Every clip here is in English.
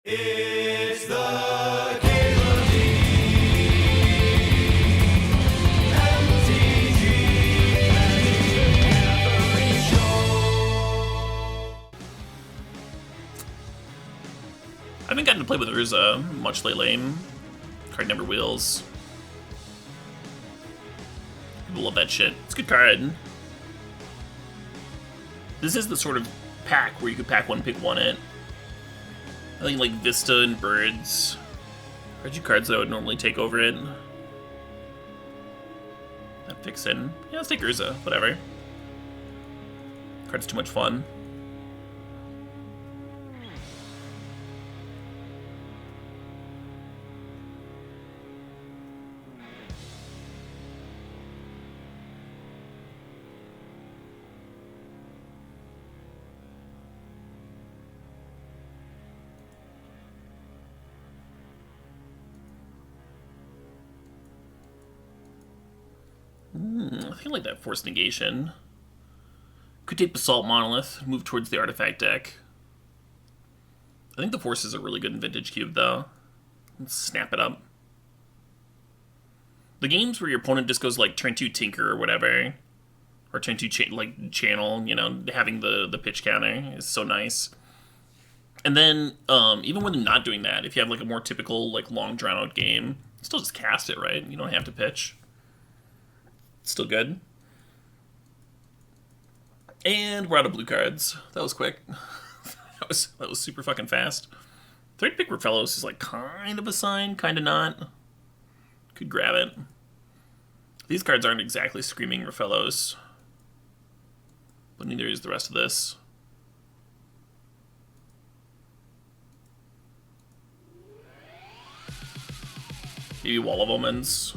It's the CalebDMTG Show. I haven't gotten to play with Urza much lately. Card number wheels. People love that shit. It's a good card. This is the sort of pack where you could pack one, pick one it. I think like Vista and Birds are two cards that I would normally take over it. That Vixen. Yeah, let's take Urza. Whatever. Card's too much fun. I think like that Force Negation. Could take Basalt Monolith, move towards the artifact deck. I think the Forces are really good in Vintage Cube, though. Let's snap it up. The games where your opponent just goes like turn 2 Tinker or whatever, or turn 2 Channel, you know, having the pitch counter is so nice. And then, even when they're not doing that, if you have like a more typical like long drawn out game, still just cast it, right? You don't have to pitch. Still good. And we're out of blue cards. That was quick. that was super fucking fast. Third pick Rafellos is like kind of a sign, kind of not. Could grab it. These cards aren't exactly screaming Rafellos, but neither is the rest of this. Maybe Wall of Omens.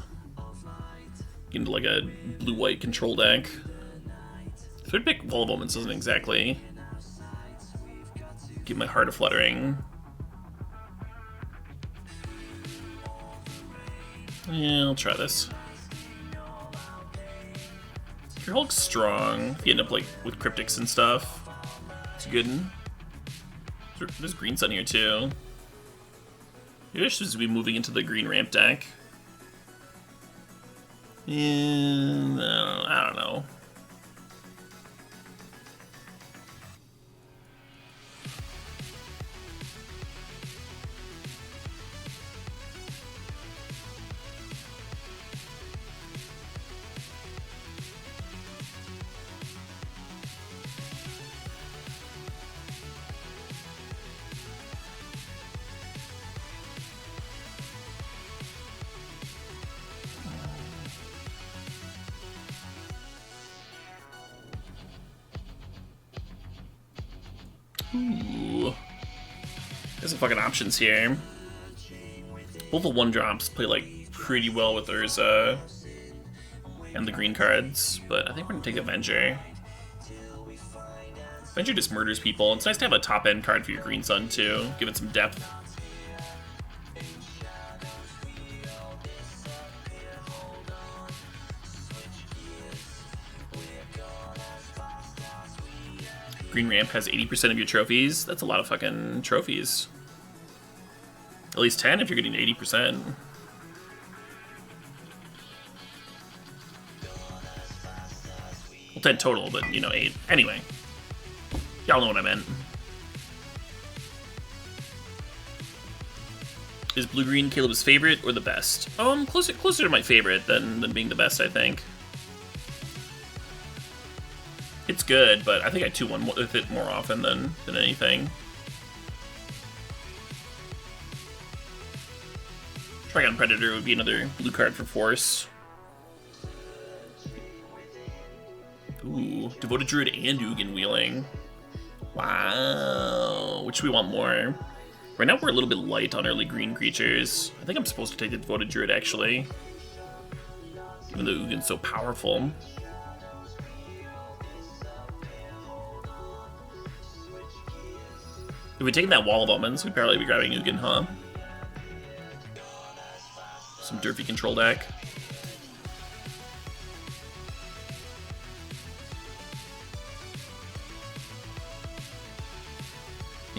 Get into like a blue-white control deck. Third pick Wall of Omens doesn't exactly give my heart a fluttering. Yeah, I'll try this. Your Hulk's strong. If you end up like with Cryptics and stuff, it's good. There's green sun here too. Maybe I should be moving into the green ramp deck. And I don't know. Ooh. There's some fucking options here. Both the 1-drops play like pretty well with Urza and the green cards, but I think we're gonna take Avenger. Avenger just murders people. It's nice to have a top end card for your green sun too, give it some depth. Green ramp has 80% of your trophies. That's a lot of fucking trophies. At least 10 if you're getting 80%. Well, 10 total, but you know, 8. Anyway. Y'all know what I meant. Is blue-green Caleb's favorite or the best? Closer to my favorite than being the best, I think. It's good, but I think I 2-1 with it more often than anything. Trigon Predator would be another blue card for Force. Ooh, Devoted Druid and Ugin Wheeling. Wow, which we want more? Right now we're a little bit light on early green creatures. I think I'm supposed to take the Devoted Druid, actually. Even though Ugin's so powerful. If we'd taken that Wall of Omens, we'd probably be grabbing Ugin, huh? Some Durfy control deck.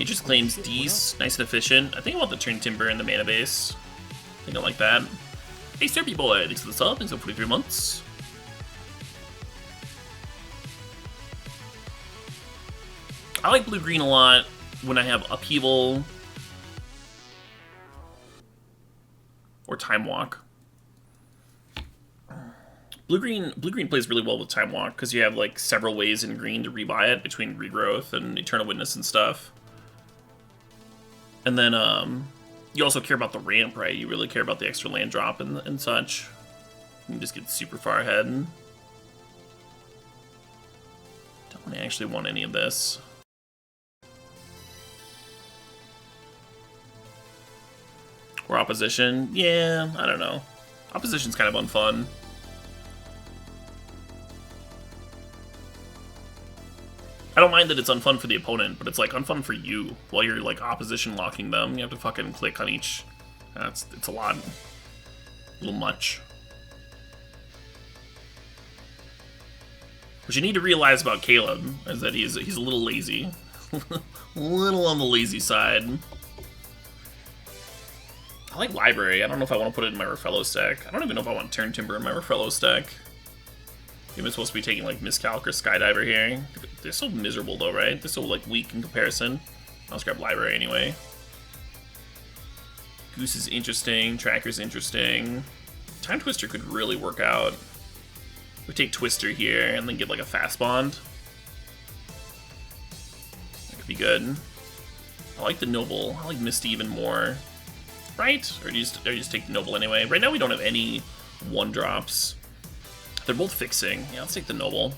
Nature's Claims D's, nice and efficient. I think I want the Turn Timber and the mana base. I think I like that. Hey, Serpy Boy, thanks for the sub, thanks for 43 months. I like blue-green a lot when I have Upheaval or Time Walk. Blue-green plays really well with Time Walk because you have like several ways in green to rebuy it between Regrowth and Eternal Witness and stuff. And then you also care about the ramp, right? You really care about the extra land drop and such. You can just get super far ahead. Don't actually want any of this. Or opposition? Yeah, I don't know. Opposition's kind of unfun. I don't mind that it's unfun for the opponent, but it's like unfun for you. While you're like opposition locking them, you have to fucking click on each. It's a lot. A little much. What you need to realize about Caleb is that he's a little lazy. A little on the lazy side. I like Library. I don't know if I want to put it in my Refello's deck. I don't even know if I want Turn Timber in my Refello's deck. Maybe I'm supposed to be taking like Miscalc or Skydiver here. They're so miserable though, right? They're so like weak in comparison. I'll just grab Library anyway. Goose is interesting. Tracker's interesting. Time Twister could really work out. We take Twister here and then get like a fast bond. That could be good. I like the Noble. I like Misty even more. Right? Or do you just take the Noble anyway? Right now we don't have any 1-drops. They're both fixing. Yeah, let's take the Noble.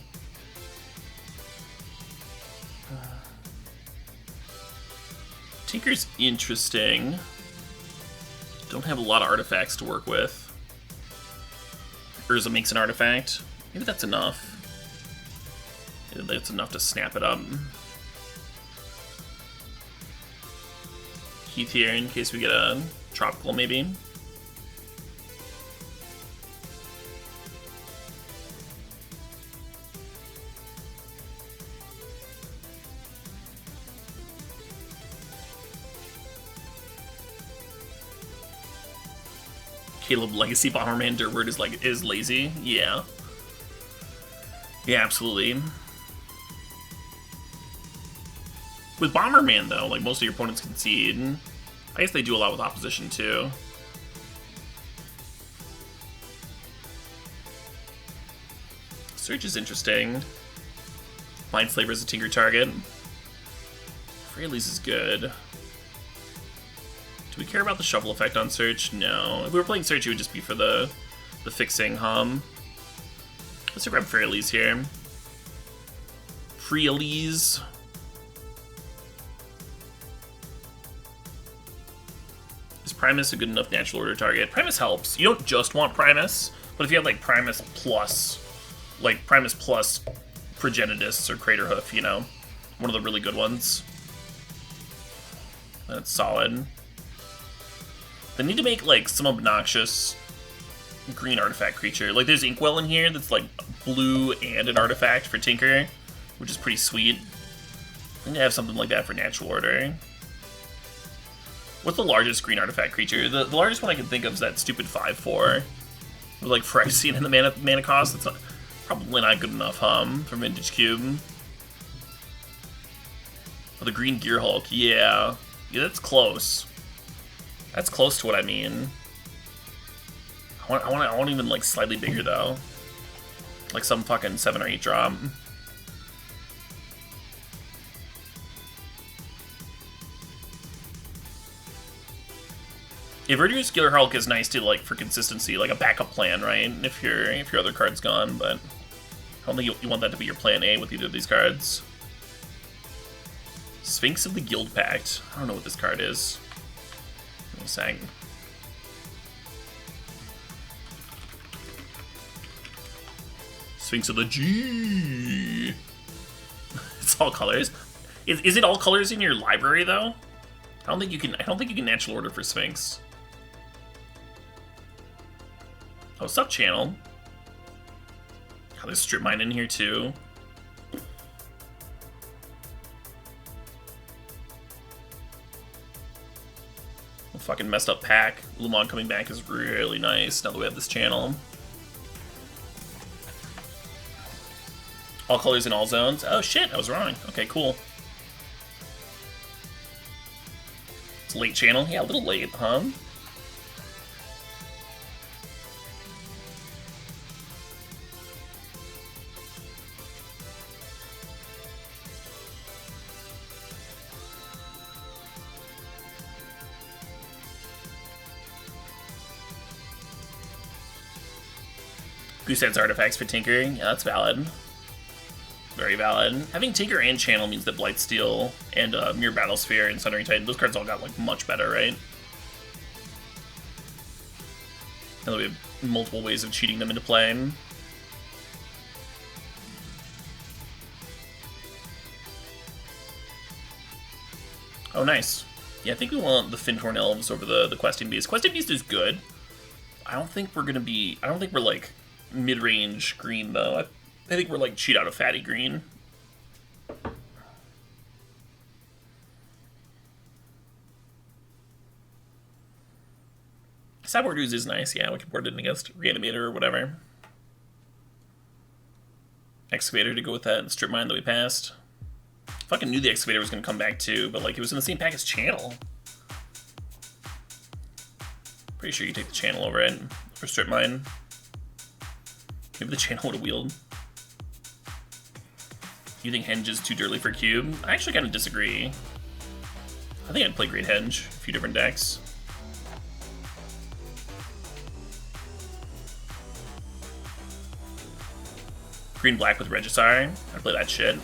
Tinker's interesting. Don't have a lot of artifacts to work with. Urza makes an artifact. Maybe that's enough. Maybe that's enough to snap it up. Heath here in case we get a tropical, maybe. Caleb Legacy Bomberman Dirtword is lazy. Yeah. Yeah, absolutely. With Bomberman though, like most of your opponents concede. I guess they do a lot with opposition too. Search is interesting. Mind Flavor is a Tinker target. Freyalise is good. Do we care about the shuffle effect on Search? No. If we were playing Search, it would just be for the fixing hum. Let's grab Freyalise here. Freyalise. Is Primus a good enough natural order target? Primus helps. You don't just want Primus, but if you have like Primus plus Progenitus or Craterhoof, you know, one of the really good ones. That's solid. They need to make like some obnoxious green artifact creature. Like there's Inkwell in here that's like blue and an artifact for Tinker, which is pretty sweet. I need to have something like that for natural order. What's the largest green artifact creature? The largest one I can think of is that stupid 5/4 with like Phyrexian and the mana cost. That's probably not good enough, for Vintage Cube. Oh, the green Gear Hulk, yeah. Yeah, that's close. That's close to what I mean. I want even like slightly bigger though. Like some fucking 7 or 8 drop. Yeah, Verdurous Killer Hulk is nice to like for consistency, like a backup plan, right? If your other card's gone, but I don't think you want that to be your plan A with either of these cards. Sphinx of the Guild Pact. I don't know what this card is. Give me a sec. Sphinx of the G. It's all colors. Is it all colors in your library though? I don't think you can natural order for Sphinx. Oh, sup, channel. Oh, there's Strip Mine in here too. fucking messed up pack. Lumon coming back is really nice now that we have this channel. All colors in all zones. Oh shit, I was wrong. Okay, cool. It's a late channel. Yeah, a little late, huh? Goose adds artifacts for tinkering. Yeah, that's valid. Very valid. Having Tinker and Channel means that Blightsteel and Mirror Battlesphere and Sundering Titan, those cards all got like much better, right? Now that we have multiple ways of cheating them into play. Oh, nice. Yeah, I think we want the Fintorn Elves over the Questing Beast. Questing Beast is good. I don't think we're like mid-range green though. I think we're like cheat out of fatty green. Cyborg Ooze is nice, yeah, we can board it against Reanimator or whatever. Excavator to go with that strip mine that we passed. Fucking knew the Excavator was gonna come back too, but like it was in the same pack as Channel. Pretty sure you take the Channel over it for strip mine. Maybe the Channel would have wheeled. You think Henge is too dirty for Cube? I actually kind of disagree. I think I'd play Great Henge, a few different decks. Green-black with Regisar. I'd play that shit.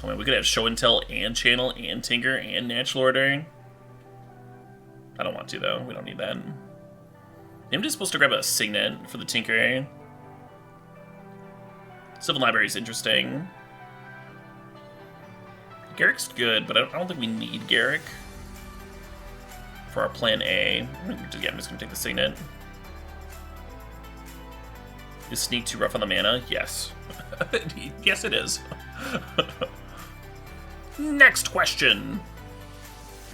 Oh man, we could have Show and Tell and Channel and Tinker and Natural Order. I don't want to though, we don't need that. I'm just supposed to grab a Signet for the Tinker. Civil Library is interesting. Garrick's good, but I don't think we need Garrick for our plan A. Yeah, I'm just gonna take the Signet. Is Sneak too rough on the mana? Yes. Yes, it is. Next question.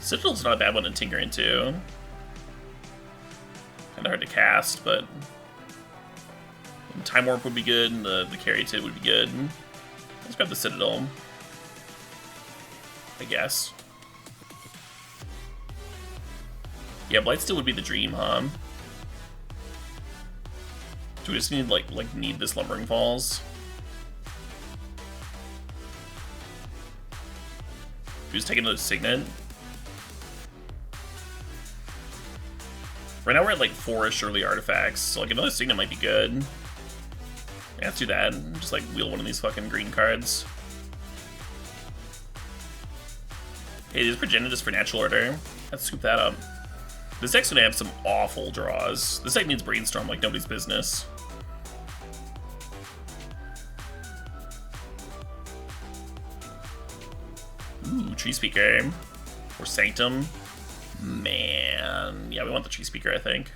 Citadel's not a bad one to tinker into. Kinda hard to cast, but Time Warp would be good, and the Caryatid would be good. Let's grab the Citadel, I guess. Yeah, Blightsteel would be the dream, huh? Do we just need need this Lumbering Falls? We just take another Signet. Right now we're at like 4-ish early artifacts, so like another Signet might be good. Yeah, let's do that. Just like wheel one of these fucking green cards. Hey, there's Progenitus for Natural Order. Let's scoop that up. This deck's gonna have some awful draws. This deck needs Brainstorm like nobody's business. Ooh, Tree Speaker. Or Sanctum. Man. Yeah, we want the Tree Speaker, I think.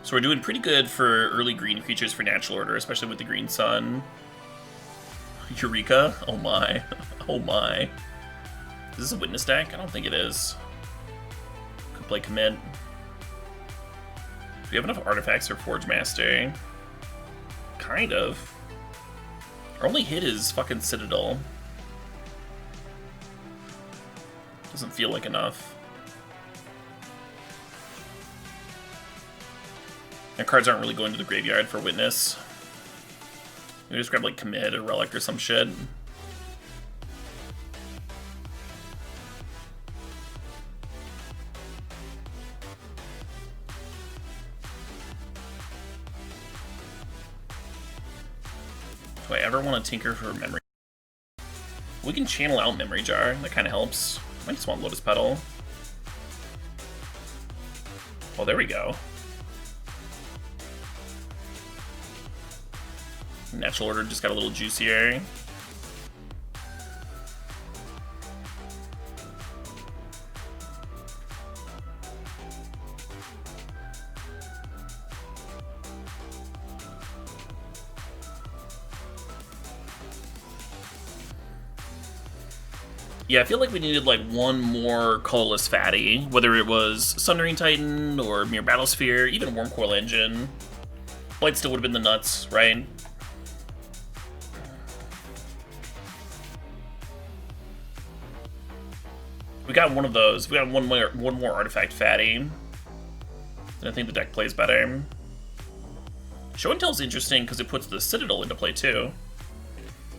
So we're doing pretty good for early green creatures for Natural Order, especially with the Green Sun. Eureka? Oh my. Oh my. Is this a Witness deck? I don't think it is. Could play Commit. Do we have enough artifacts for Forge Master? Kind of. Our only hit is fucking Citadel. Doesn't feel like enough. Our cards aren't really going to the graveyard for Witness. We just grab like Commit or Relic or some shit. Do I ever want to tinker for Memory? We can channel out Memory Jar. That kind of helps. I just want Lotus Petal. Oh, there we go. Natural Order just got a little juicier. Yeah, I feel like we needed like one more colorless fatty, whether it was Sundering Titan or Mere Battlesphere, even Wormcoil Engine. Blight still would have been the nuts, right? We got one of those. We got one more artifact fatty. And I think the deck plays better. Show and Tell's interesting because it puts the Citadel into play too.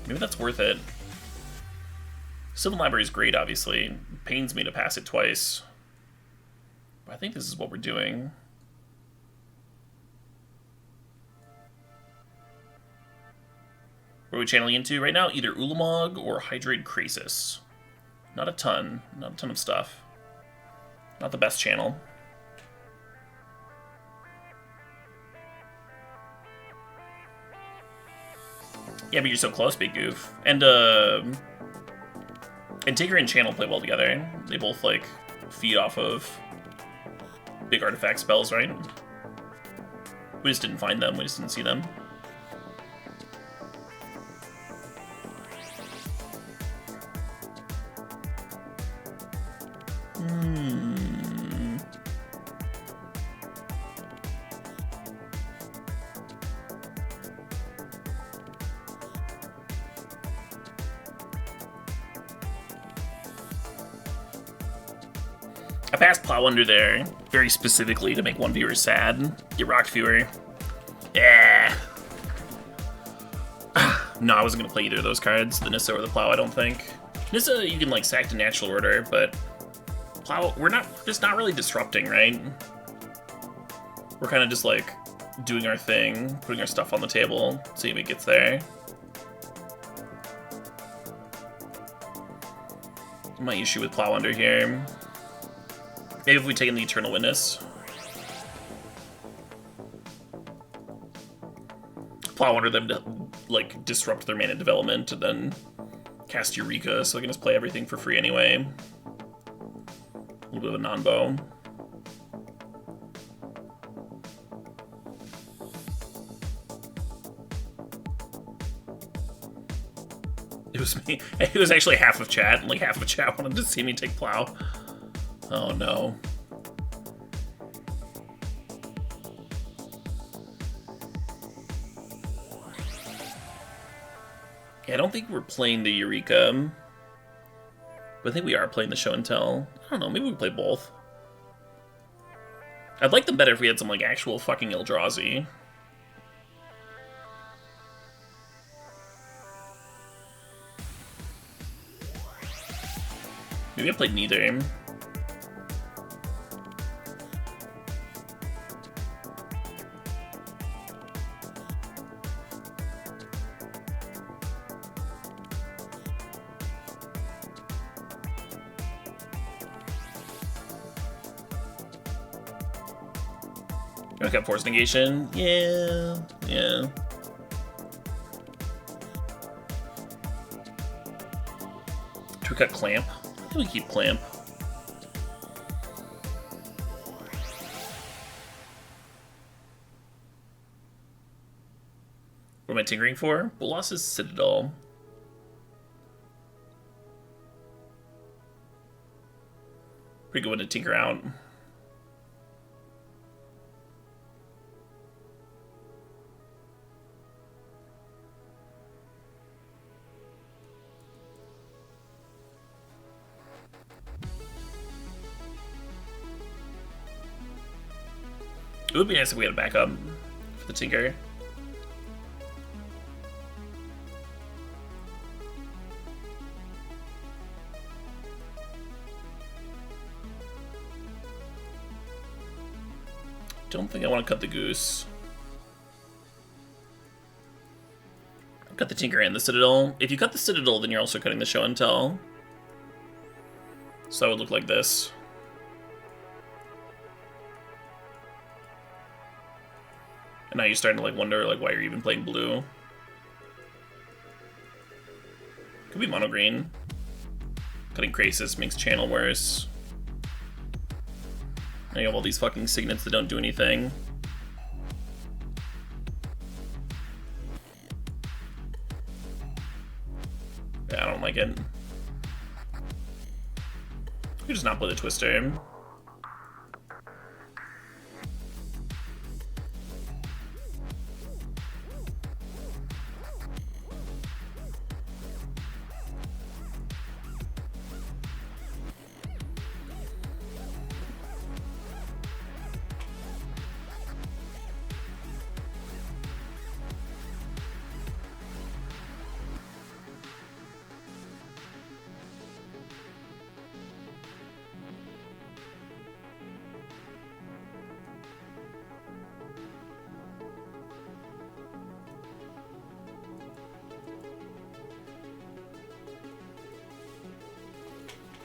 Maybe that's worth it. Sylvan Library is great, obviously. It pains me to pass it twice. But I think this is what we're doing. What are we channeling into right now? Either Ulamog or Hydrate Krasis. Not a ton of stuff. Not the best channel. Yeah, but you're so close, Big Goof. And Tinker and Channel play well together. They both, like, feed off of big artifact spells, right? We just didn't find them. We just didn't see them. I passed Plow under there very specifically to make one viewer sad. Get rocked, viewer. Yeah. No, I wasn't gonna play either of those cards, the Nissa or the Plow, I don't think. Nissa, you can like sack to natural order, but Plow, we're just not really disrupting, right? We're kind of just like doing our thing, putting our stuff on the table, see if it gets there. My issue with Plow under here. Maybe if we take in the Eternal Witness. Plow under them to, like, disrupt their mana development and then cast Eureka so I can just play everything for free anyway. A little bit of a non-bow. It was me. It was actually half of chat, and like half of chat wanted to see me take Plow. Oh no. Yeah, I don't think we're playing the Eureka. But I think we are playing the Show and Tell. I don't know, maybe we play both. I'd like them better if we had some like actual fucking Eldrazi. Maybe I played neither. You got Force Negation? Yeah. Should we cut Clamp? I think we keep Clamp. What am I tinkering for? Bolas's Citadel. Pretty good one to tinker out. It would be nice if we had a backup for the Tinker. Don't think I want to cut the Goose. Cut the Tinker and the Citadel. If you cut the Citadel, then you're also cutting the Show and Tell. So that would look like this. And now you're starting to like wonder like why you're even playing blue. Could be mono green. Cutting Krasis makes channel worse. Now you have all these fucking signets that don't do anything. Yeah, I don't like it. We just not play the Twister.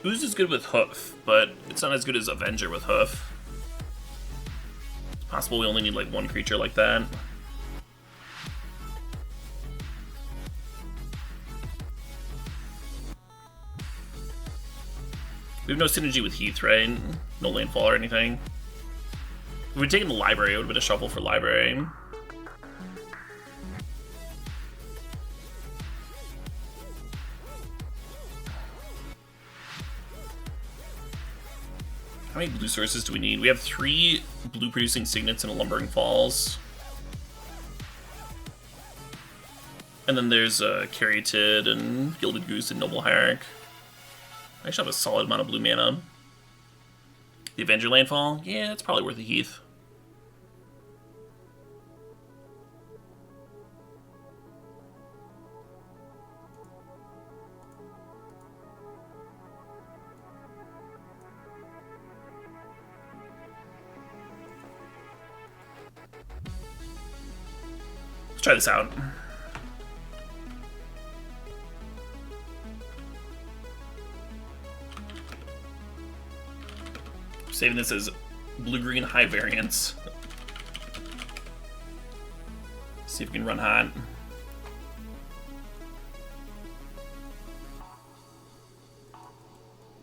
Ooze is good with Hoof, but it's not as good as Avenger with Hoof. It's possible we only need like one creature like that. We have no synergy with Heath, right? No landfall or anything. If we'd taken the library, it would have been a shuffle for library. How many blue sources do we need? We have 3 blue producing signets and a lumbering falls. And then there's Caryatid and Gilded Goose and Noble Hierarch. I actually have a solid amount of blue mana. The Avenger landfall? Yeah, it's probably worth a Heath. Let's try this out. Saving this as blue-green high variance. See if we can run hot.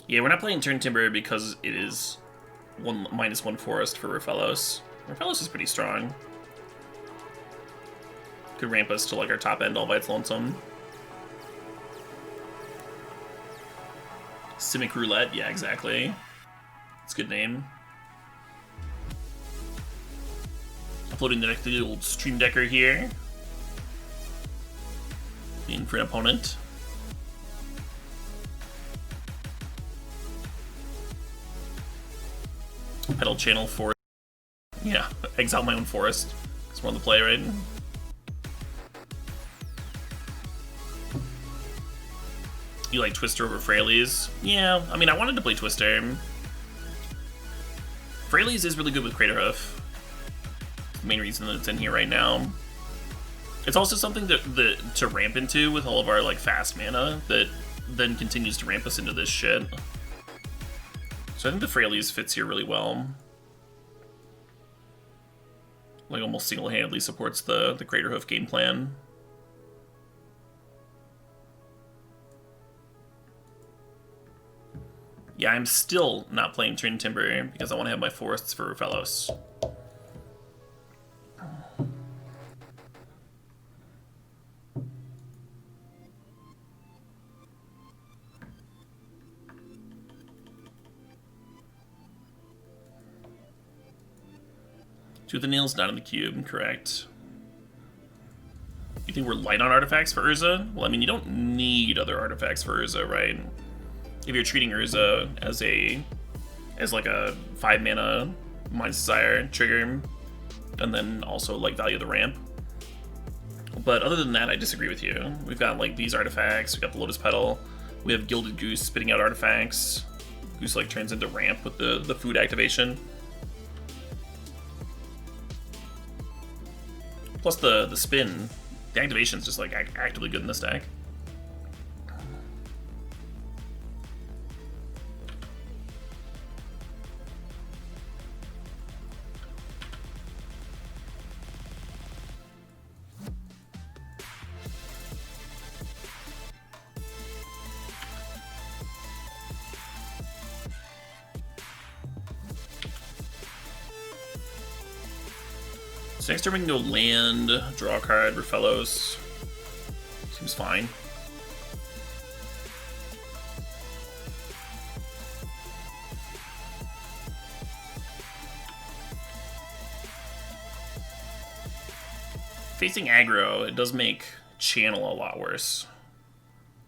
Yeah, we're not playing Turn Timber because it is -1 forest for Rafellos. Rafellos is pretty strong. Could ramp us to like our top end all by its lonesome. Simic Roulette, yeah, exactly. It's a good name. Uploading the old Stream Decker here. Being for an opponent. Pedal channel for. Yeah, exile my own forest. It's more on the play, right? You like Twister over Fraley's? Yeah, I mean, I wanted to play Twister. Fraley's is really good with Craterhoof. The main reason that it's in here right now. It's also something to ramp into with all of our like fast mana that then continues to ramp us into this shit. So I think the Fraley's fits here really well. Like almost single-handedly supports the Craterhoof game plan. Yeah, I'm still not playing Turn Timber because I want to have my forests for Rafellos. Tooth and Nail's not in the cube, correct. You think we're light on artifacts for Urza? Well, I mean, you don't need other artifacts for Urza, right? If you're treating Urza as like a 5 mana Mind's Desire trigger, and then also like value the ramp. But other than that, I disagree with you. We've got like these artifacts, we got the Lotus Petal, we have Gilded Goose spitting out artifacts. Goose like turns into ramp with the food activation. Plus the spin, the activation's just like actively good in this deck. So next turn we can go land, draw a card, Rafellos. Seems fine. facing aggro, it does make channel a lot worse.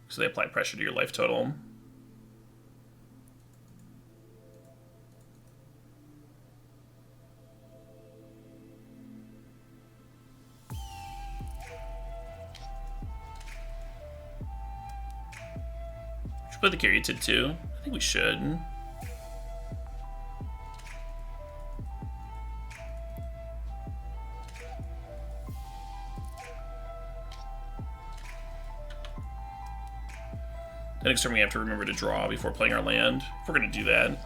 So they apply pressure to your life total. Should play the Caryatid too. I think we should. Next turn we have to remember to draw before playing our land, if we're going to do that.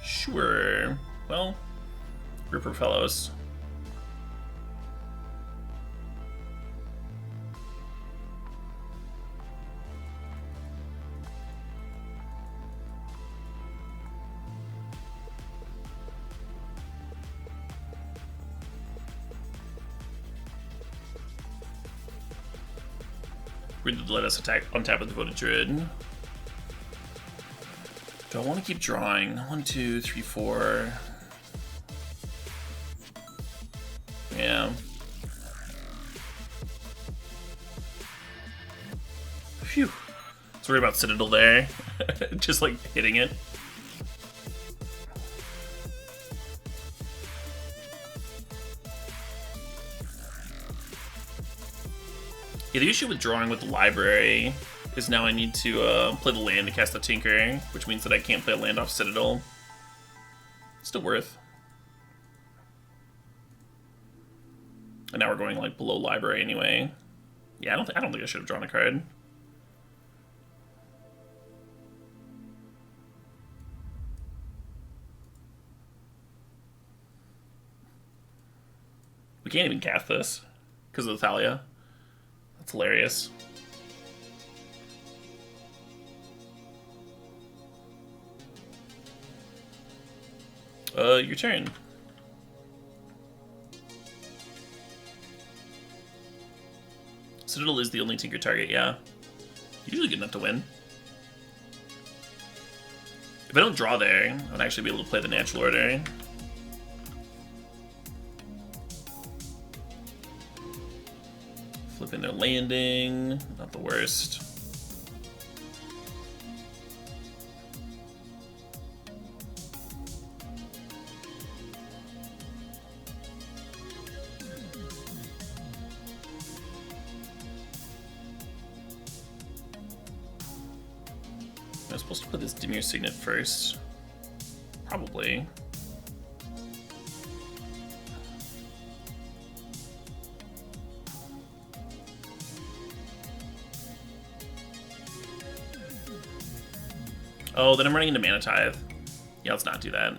Sure. Well, group of fellows. Let us attack on tap with the Devoted Druid. Do I want to keep drawing? 1, 2, 3, 4. Yeah. Phew. Let's worry about Citadel there. Just like hitting it. Yeah, the issue with drawing with the library is now I need to play the land to cast the Tinker, which means that I can't play a land off Citadel. Still worth. And now we're going like below library anyway. Yeah, I don't think I should have drawn a card. We can't even cast this because of the Thalia. That's hilarious. Your turn. Citadel is the only Tinker target, yeah. Usually good enough to win. If I don't draw there, I would actually be able to play the natural order. Flipping their landing, not the worst. I'm supposed to put this Dimir Signet first. Probably. Oh, then I'm running into Mana Tithe. Yeah, let's not do that.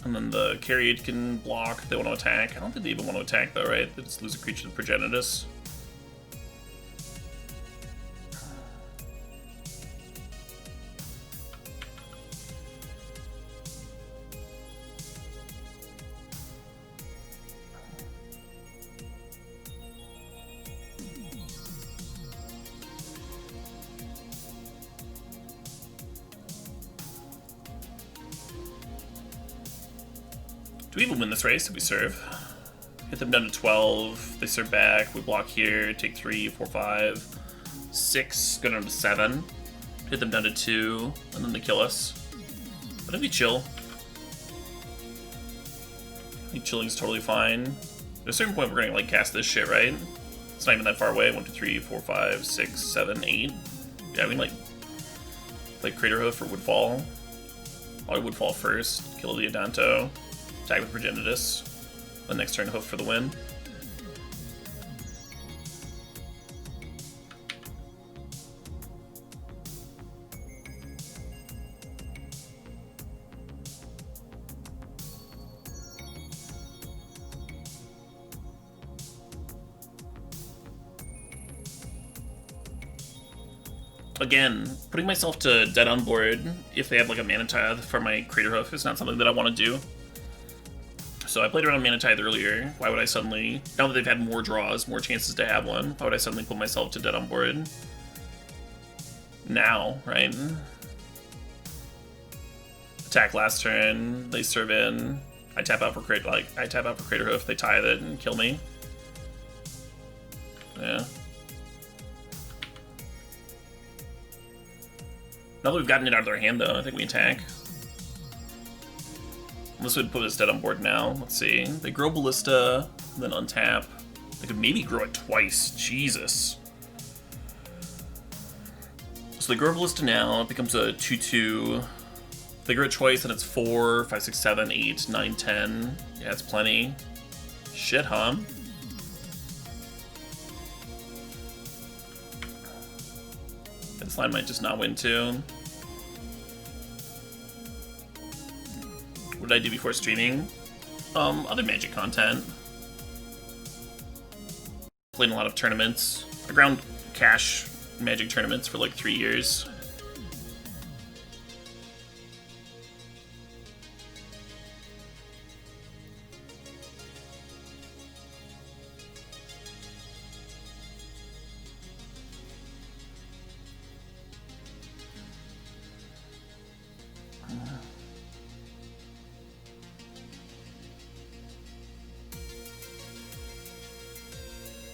And then the Caryatid can block if they want to attack. I don't think they even want to attack though, right? They just lose a creature to Progenitus. Do we even win this race if we serve? Hit them down to 12, they serve back, we block here, take 3, 4, 5, 6, go down to 7. Hit them down to 2, and then they kill us. But if we chill, I think chilling's totally fine. At a certain point we're gonna like cast this shit, right? It's not even that far away. 1, 2, 3, 4, 5, 6, 7, 8. Yeah, we can like Crater Hoof or Woodfall. Probably Woodfall first, kill the Adanto. Tag with Progenitus. The next turn, Hoof for the win. Again, putting myself to dead on board if they have like a Mana Tithe for my Crater Hoof is not something that I want to do. So I played around Mana Tithe earlier. Why would I suddenly, now that they've had more draws, more chances to have one, why would I suddenly put myself to dead on board? Now, right? Attack last turn, they serve in, I tap out for Crater Hoof, they tithe it and kill me. Yeah. Now that we've gotten it out of their hand, though, I think we attack. Unless we'd put us dead on board now. Let's see. They grow Ballista, then untap. They could maybe grow it twice. Jesus. So they grow Ballista now. It becomes a 2/2. They grow it twice, and it's 4, 5, 6, 7, 8, 9, 10. Yeah, it's plenty. Shit, huh? This line might just not win, too. What did I do before streaming? Other Magic content. Played in a lot of tournaments. I ground cash Magic tournaments for like 3 years.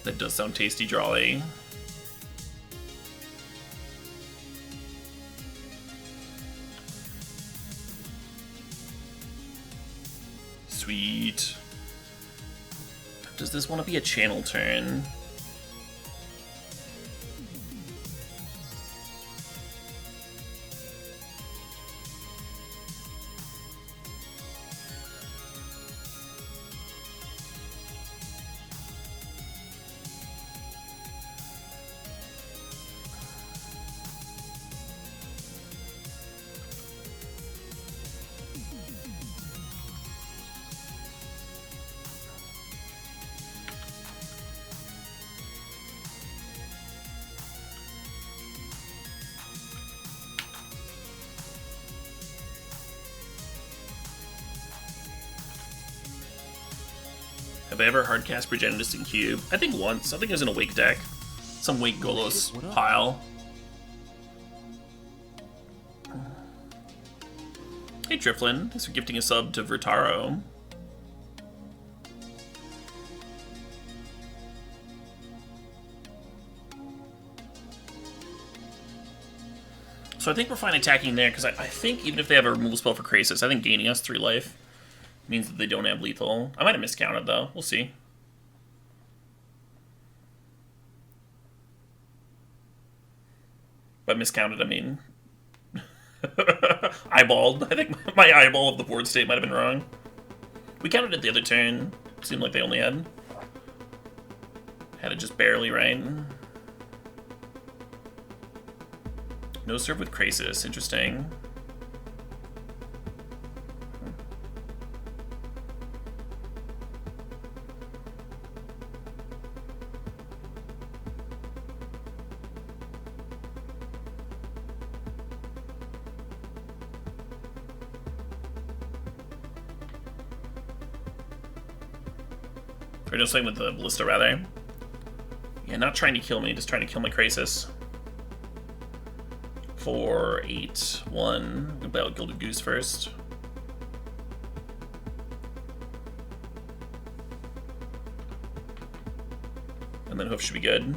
That does sound tasty, Drawley. Sweet. Does this want to be a channel turn? Have I ever hardcast Progenitus in Cube? I think once. I think it was in a Wake deck. Some Wake Golos pile. Hey Driflin, thanks for gifting a sub to Vertaro. So I think we're fine attacking there, because I think even if they have a removal spell for Krasis, I think gaining us 3 life means that they don't have lethal. I might have miscounted, though. We'll see. By miscounted, I mean... eyeballed. I think my eyeball of the board state might have been wrong. We counted it the other turn. It seemed like they only had it just barely right. No serve with Krasis. Interesting. Or just playing with the Ballista, rather. Yeah, not trying to kill me, just trying to kill my Krasis. 4, 8, 1. We'll play out Gilded Goose first. And then Hoof should be good.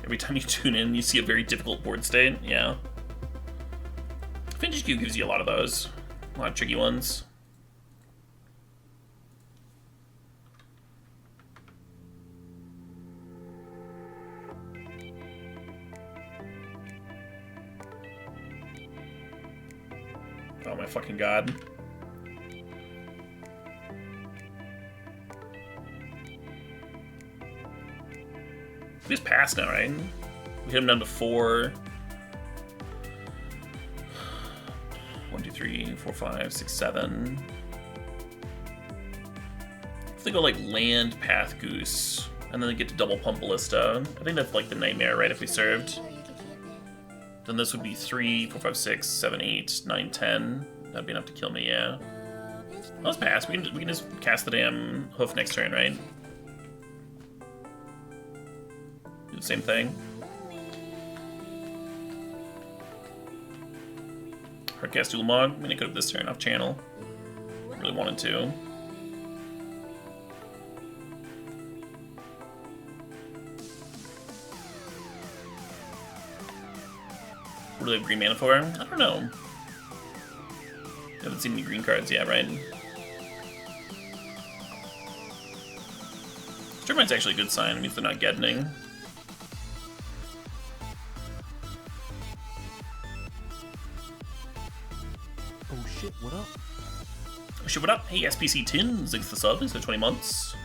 Every time you tune in, you see a very difficult board state. Yeah. Vintage Cube gives you a lot of those. A lot of tricky ones. Oh my fucking god. We just passed now, right? We hit him down to 4. 1, 2, 3, 4, 5, 6, 7. If they go like land, path, goose, and then they get to double pump ballista. I think that's like the nightmare, right? If we served, then this would be 3, 4, 5, 6, 7, 8, 9, 10. That'd be enough to kill me, yeah. Let's pass. We can just cast the damn hoof next turn, right? Do the same thing. Hardcast Ulamog. I mean, I could have this turn off channel. Really wanted to. What do they have green mana for? I don't know. Haven't seen any green cards yet, right? Termite's actually a good sign. It means they're not getting. Oh shit, what up? Oh shit, what up? Hey, SPC Tins, thanks for the sub, thanks for 20 months.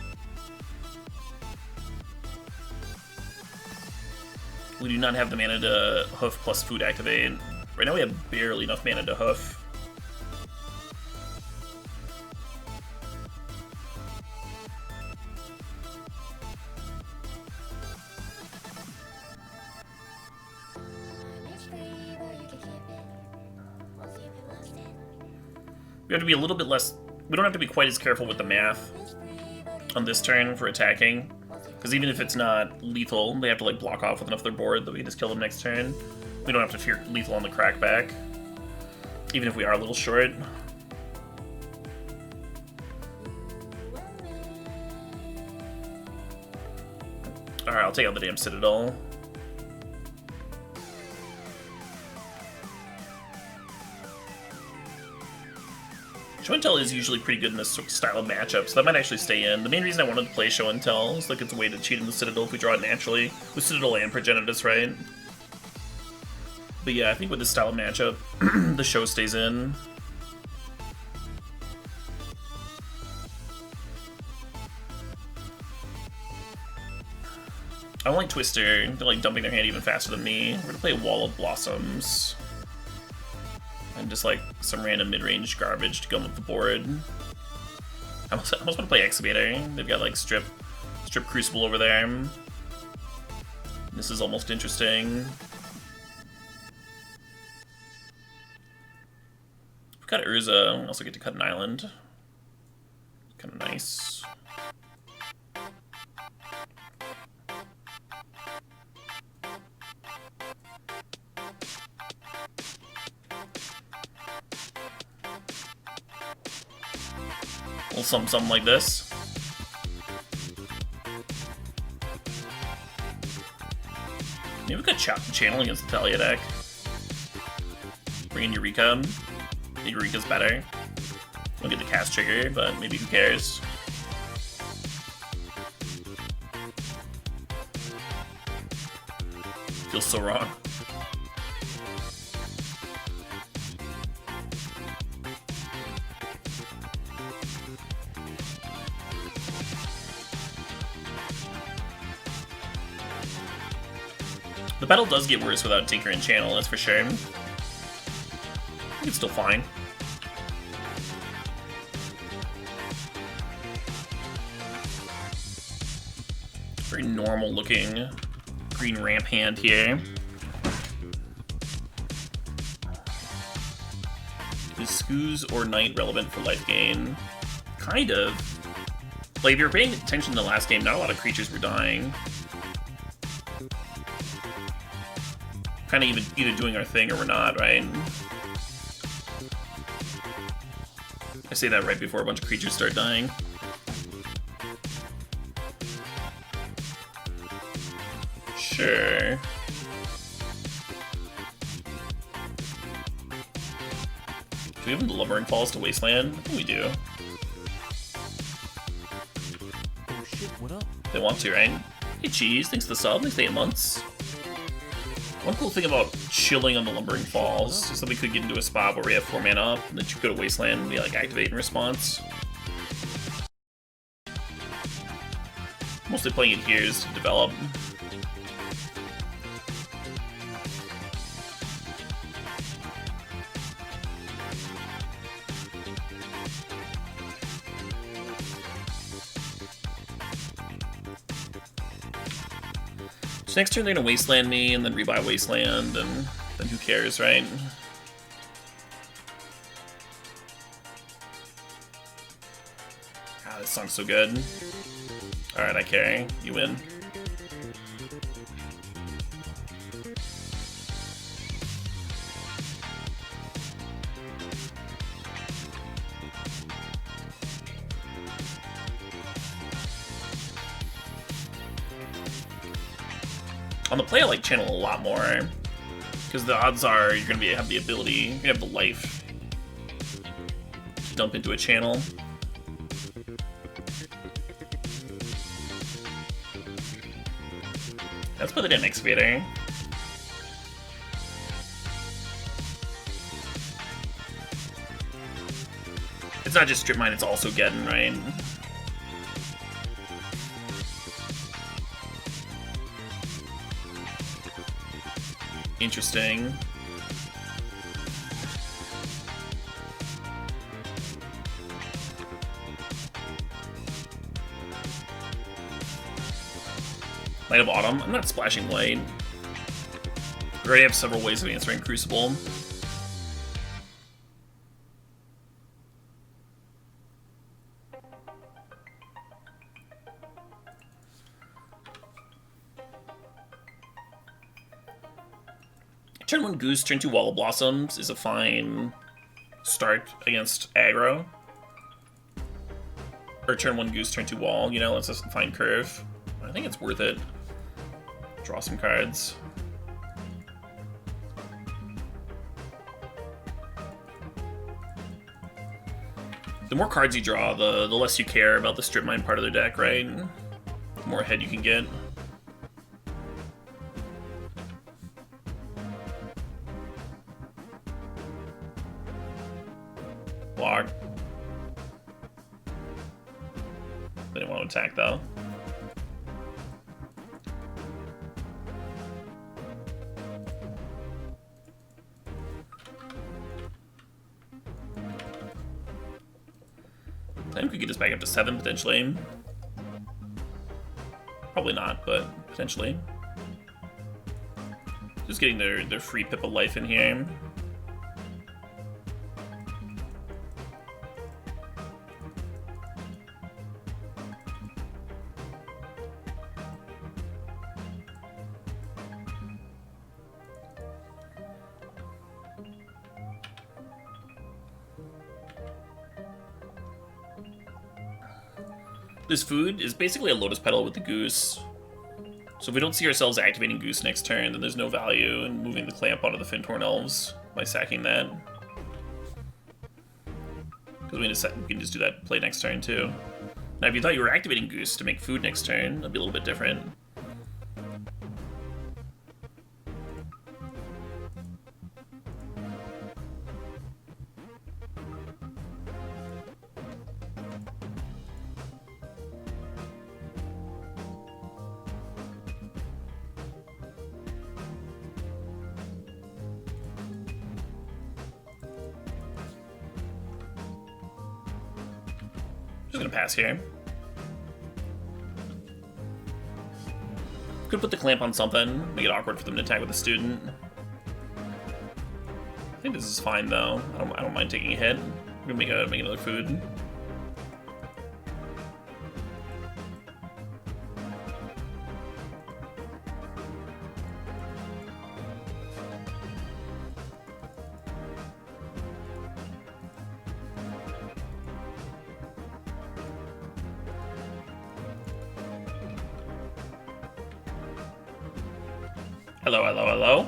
We do not have the mana to hoof plus food activate. Right now we have barely enough mana to hoof. We have to be a little bit less... We don't have to be quite as careful with the math on this turn for attacking. Because even if it's not lethal, they have to like block off with enough of their board that we can just kill them next turn. We don't have to fear lethal on the crackback. Even if we are a little short. Alright, I'll take out the damn Citadel. Show and Tell is usually pretty good in this style of matchup, so that might actually stay in. The main reason I wanted to play Show and Tell is like it's a way to cheat in the Citadel if we draw it naturally. With Citadel and Progenitus, right? But yeah, I think with this style of matchup, the Show stays in. I don't like Twister. They're like dumping their hand even faster than me. We're gonna play Wall of Blossoms. And just like some random mid-range garbage to go with the board. I almost want to play Excavator. They've got like Strip Crucible over there. This is almost interesting. We've got Urza. We also get to cut an island. Kind of nice. A little something like this. Maybe we could channel against the Talia deck. Bring in Eureka. I think Eureka's better. We'll get the cast trigger, but maybe who cares? Feels so wrong. The battle does get worse without Tinker and Channel, that's for sure. I think it's still fine. Very normal looking green ramp hand here. Is Scooz or Knight relevant for life gain? Kind of. Like, if you were paying attention to the last game, not a lot of creatures were dying. Kind of either doing our thing or we're not, right? I say that right before a bunch of creatures start dying. Sure. Do we have the Lumbering Falls to Wasteland? I think we do. Oh shit, what up? They want to, right? Hey Cheese, thanks for the sub, thanks for 8 months. One cool thing about chilling on the Lumbering Falls is that we could get into a spot where we have 4 mana up, and then you go to Wasteland and we like activate in response. Mostly playing it here is to develop. So next turn they're gonna Wasteland me, and then rebuy Wasteland, and then who cares, right? Ah, this song's so good. Alright, I carry. You win. On the play, I like Channel a lot more, because the odds are you're gonna have the ability, you're gonna have the life to dump into a channel. Let's put it in Excavator. It's not just Strip Mine, it's also Geddon, right? Interesting. Light of Autumn. I'm not splashing Light. We already have several ways of answering Crucible. Turn 1 Goose, turn 2 Wall of Blossoms is a fine start against aggro. Or turn 1 Goose, turn 2 Wall, you know, it's a fine curve. I think it's worth it. Draw some cards. The more cards you draw, the less you care about the Strip Mine part of their deck, right? The more ahead you can get. Block. They didn't want to attack though. I think we could just back up to 7 potentially. Probably not, but potentially. Just getting their free pip of life in here. This food is basically a Lotus Petal with the Goose. So if we don't see ourselves activating Goose next turn, then there's no value in moving the Clamp onto the Fintorn Elves by sacking that. Because we can just do that play next turn too. Now if you thought you were activating Goose to make food next turn, that'd be a little bit different. Just gonna pass here. Could put the Clamp on something, make it awkward for them to attack with a student. I think this is fine though. I don't mind taking a hit. We're gonna make another food. Hello, hello, hello.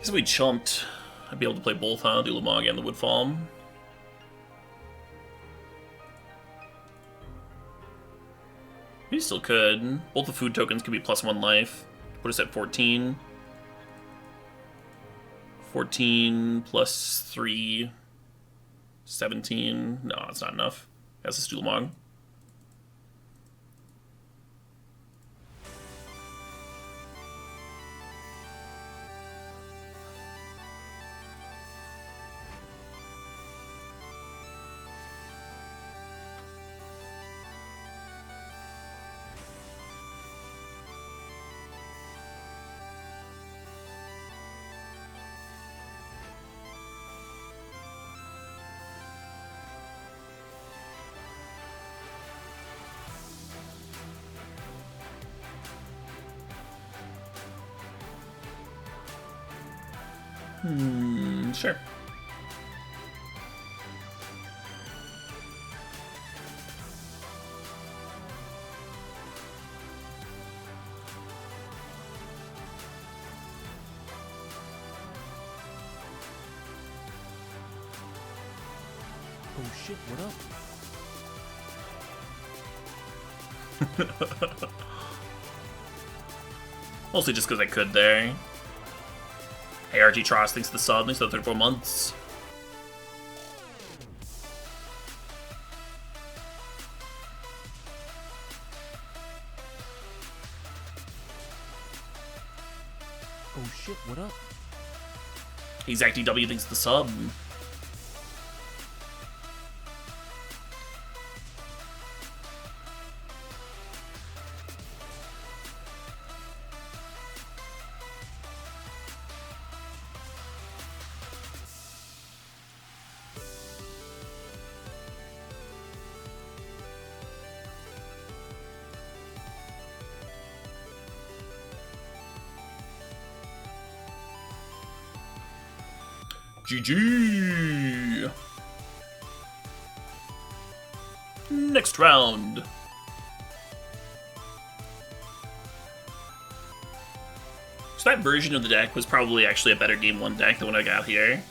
If we chumped, I'd be able to play both, huh? Do Lamog and the Woodfall. We still could. Both the food tokens could be +1 life. Put us at 14. 14 plus 3. 17. No, that's not enough. That's a Stulamog. Sure. Oh shit, what up? Mostly just because I could there. Hey, RG Tross, thanks for the sub. Thanks for the 34 months. Oh shit, what up? Hey, Zach DW, thanks for the sub. GG! Next round. So that version of the deck was probably actually a better game 1 deck than what I got here.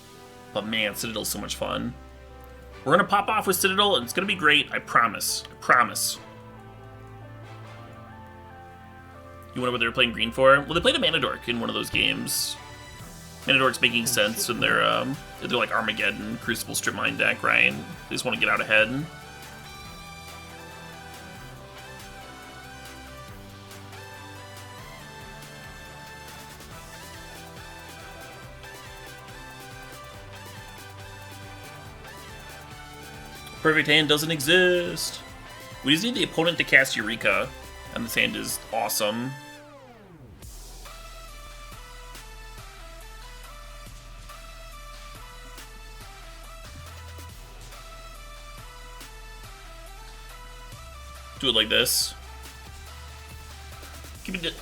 But man, Citadel's so much fun. We're gonna pop off with Citadel and it's gonna be great, I promise. I promise. You wonder what they were playing green for? Well, they played a Mana Dork in one of those games. Mana Dork's making sense in their like Armageddon, Crucible Strip Mine deck, right? They just want to get out ahead. Perfect hand doesn't exist. We just need the opponent to cast Eureka, and this hand is awesome. Do it like this. Keep it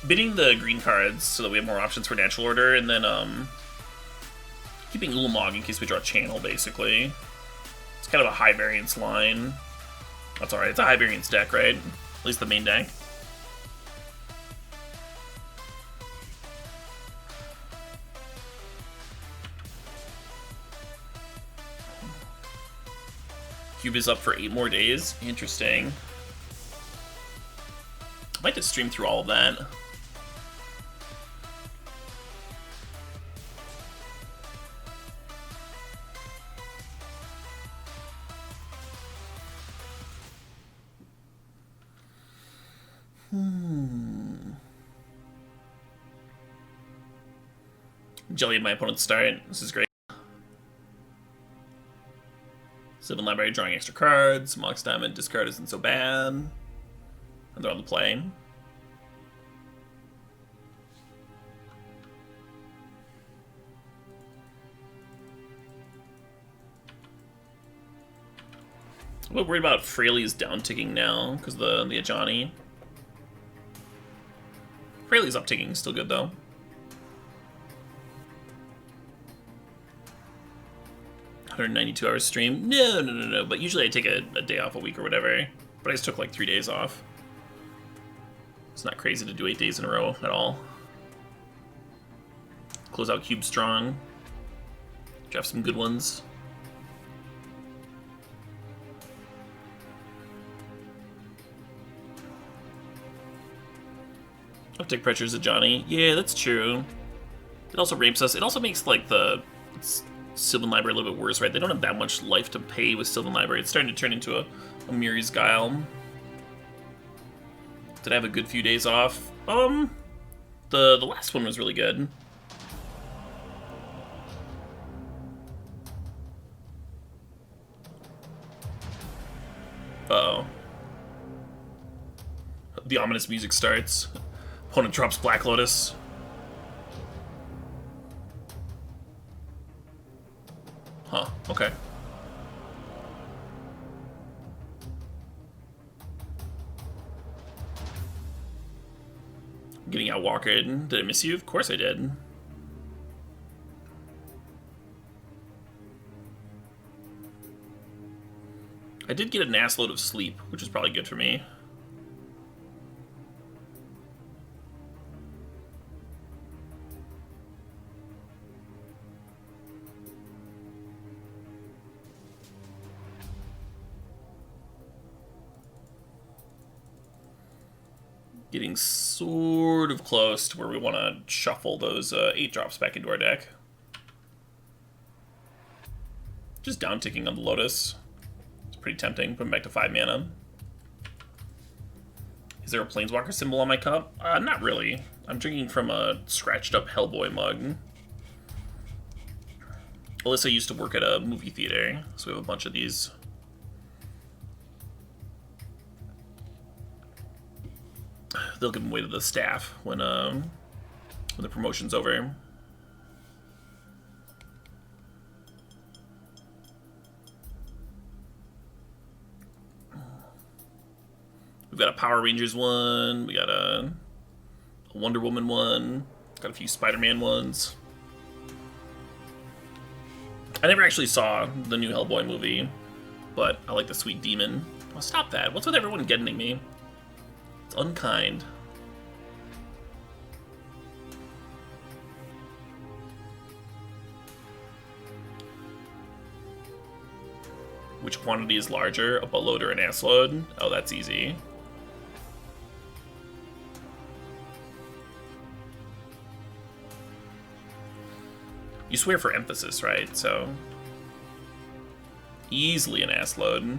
bidding the green cards so that we have more options for natural order, and then keeping Ulamog in case we draw channel, basically. It's kind of a high variance line. That's alright, it's a high variance deck, right? At least the main deck. Cube is up for 8 more days. Interesting. I might just stream through all of that. Jelly at my opponent's start. This is great. Sylvan Library drawing extra cards. Mox Diamond discard isn't so bad. And they're on the play. I'm a little worried about Fraley's down-ticking now because the Ajani. Fraley's up-ticking is still good though. 192 hours stream? No. But usually I take a day off a week or whatever. But I just took like 3 days off. It's not crazy to do 8 days in a row at all. Close out Cube strong. Draft some good ones. Uptick pressures of Johnny. Yeah, that's true. It also rapes us. It also makes like the Sylvan Library a little bit worse, right? They don't have that much life to pay with Sylvan Library. It's starting to turn into a Miri's Guile. Did I have a good few days off? The last one was really good. Uh-oh. The ominous music starts. Opponent drops Black Lotus. Huh, okay. Getting out Walker. Did I miss you? Of course I did. I did get an ass load of sleep, which is probably good for me. Getting sort of close to where we want to shuffle those 8 drops back into our deck. Just down ticking on the Lotus. It's pretty tempting. Put him back to 5 mana. Is there a Planeswalker symbol on my cup? Not really. I'm drinking from a scratched up Hellboy mug. Alyssa used to work at a movie theater, so we have a bunch of these. They'll give them away to the staff when the promotion's over. We've got a Power Rangers one, we got a Wonder Woman one, got a few Spider-Man ones. I never actually saw the new Hellboy movie, but I like the Sweet Demon. Oh, stop that. What's with everyone getting me? It's unkind. Which quantity is larger, a buttload or an assload? Oh, that's easy. You swear for emphasis, right? So, easily an assload.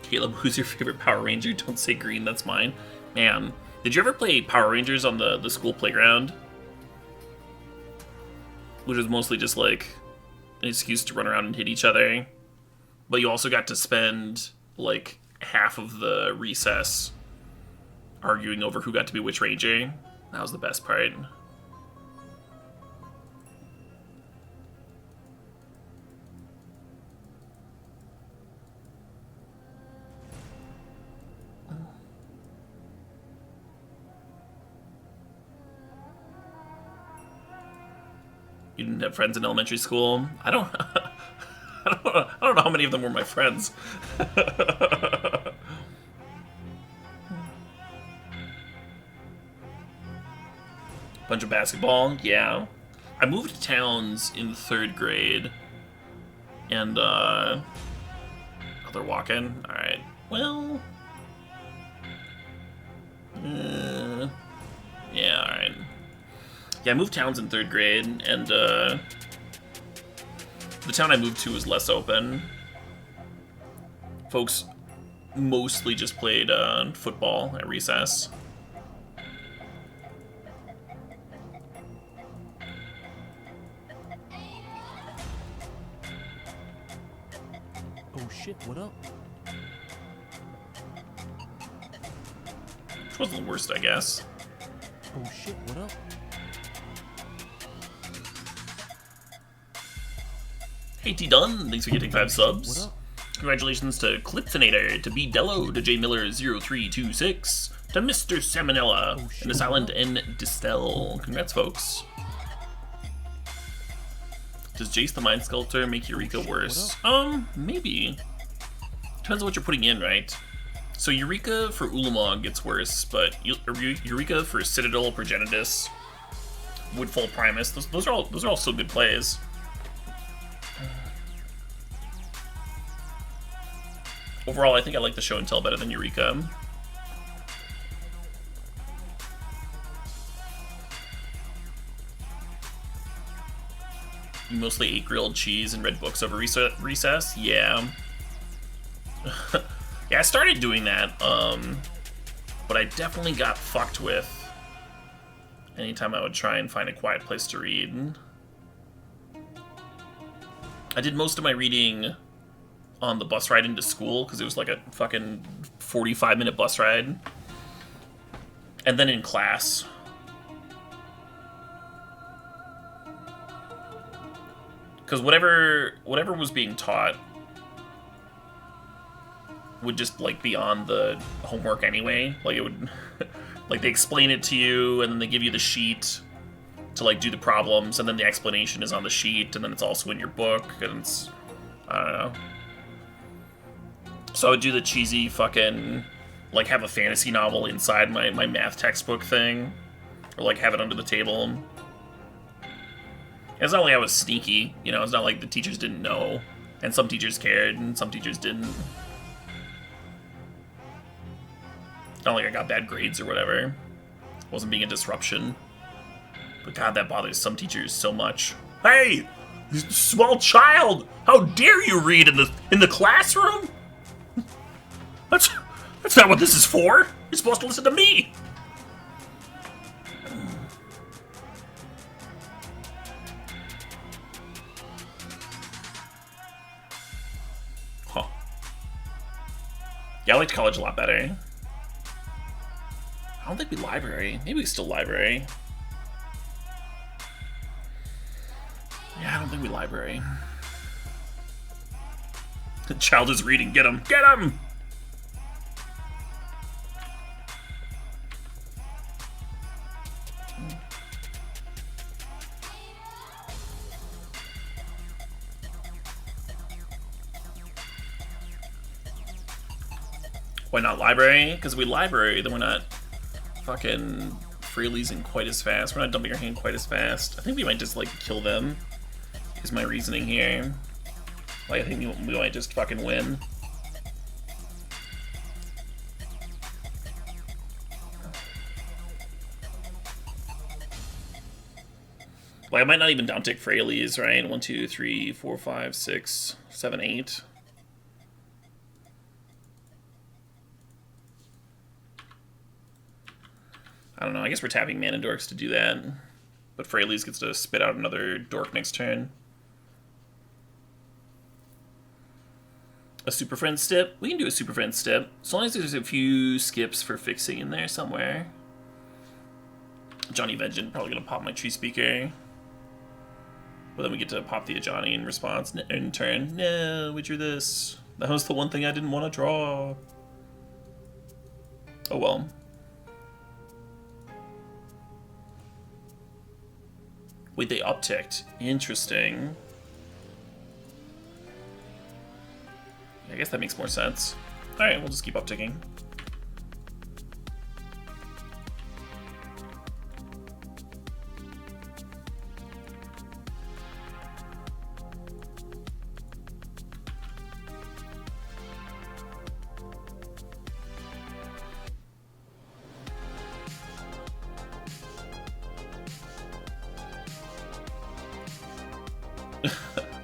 Caleb, who's your favorite Power Ranger? Don't say green, that's mine. Man, did you ever play Power Rangers on the school playground? Which was mostly just like an excuse to run around and hit each other. But you also got to spend like half of the recess arguing over who got to be which ranger. That was the best part. You didn't have friends in elementary school? I don't I don't know how many of them were my friends. Bunch of basketball, yeah. I moved towns in 3rd grade. And, oh, they're walking? Alright. Well... yeah, alright. Yeah, I moved towns in 3rd grade, and, the town I moved to was less open. Folks mostly just played, football at recess. Oh shit, what up? Which wasn't the worst, I guess. Oh shit, what up? Hey T Dunn, thanks for getting 5 What subs. up? Congratulations to Clipfinator, to B Dello, to J Miller 0326, to Mr. Salmonella, and to Silent N Distel. Congrats, folks. Does Jace the Mind Sculptor make Eureka worse? Maybe. Depends on what you're putting in, right? So Eureka for Ulamog gets worse, but Eureka for Citadel, Progenitus, Woodfall Primus, those are all still good plays. Overall, I think I like the Show and Tell better than Eureka. You mostly ate grilled cheese and read books over recess? Yeah. Yeah, I started doing that, but I definitely got fucked with anytime I would try and find a quiet place to read. I did most of my reading on the bus ride into school, because it was like a fucking 45-minute bus ride. And then in class. Because whatever was being taught would just, like, be on the homework anyway. Like, it would... like, they explain it to you, and then they give you the sheet. to like do the problems, and then the explanation is on the sheet, and then it's also in your book, and it's, I don't know. So I would do the cheesy fucking, like, have a fantasy novel inside my math textbook thing, or like have it under the table. It's not like I was sneaky, you know, it's not like the teachers didn't know, and some teachers cared, and some teachers didn't. Not like I got bad grades or whatever. Wasn't being a disruption. But God, that bothers some teachers so much. Hey, you small child! How dare you read in the classroom? That's not what this is for. You're supposed to listen to me. Huh. Yeah, I liked college a lot better. I don't think we library. Maybe we still library. Yeah, I don't think we library. The child is reading. Get him! Get him! Why not library? Because we library, then we're not fucking freelysing quite as fast. We're not dumping our hand quite as fast. I think we might just, like, kill them. Is my reasoning here. Like, I think we might just fucking win. Like, I might not even down tick Fraley's, right? 1, 2, 3, 4, 5, 6, 7, 8. I don't know, I guess we're tapping mana dorks to do that. But Fraley's gets to spit out another dork next turn. A Super Friend step? We can do a Super Friend step. As long as there's a few skips for fixing in there somewhere. Johnny Vengeance probably gonna pop my Tree Speaker. But then we get to pop the Ajani in response in turn. No, we drew this. That was the one thing I didn't want to draw. Oh well. Wait, they upticked. Interesting. I guess that makes more sense. Alright, we'll just keep upticking.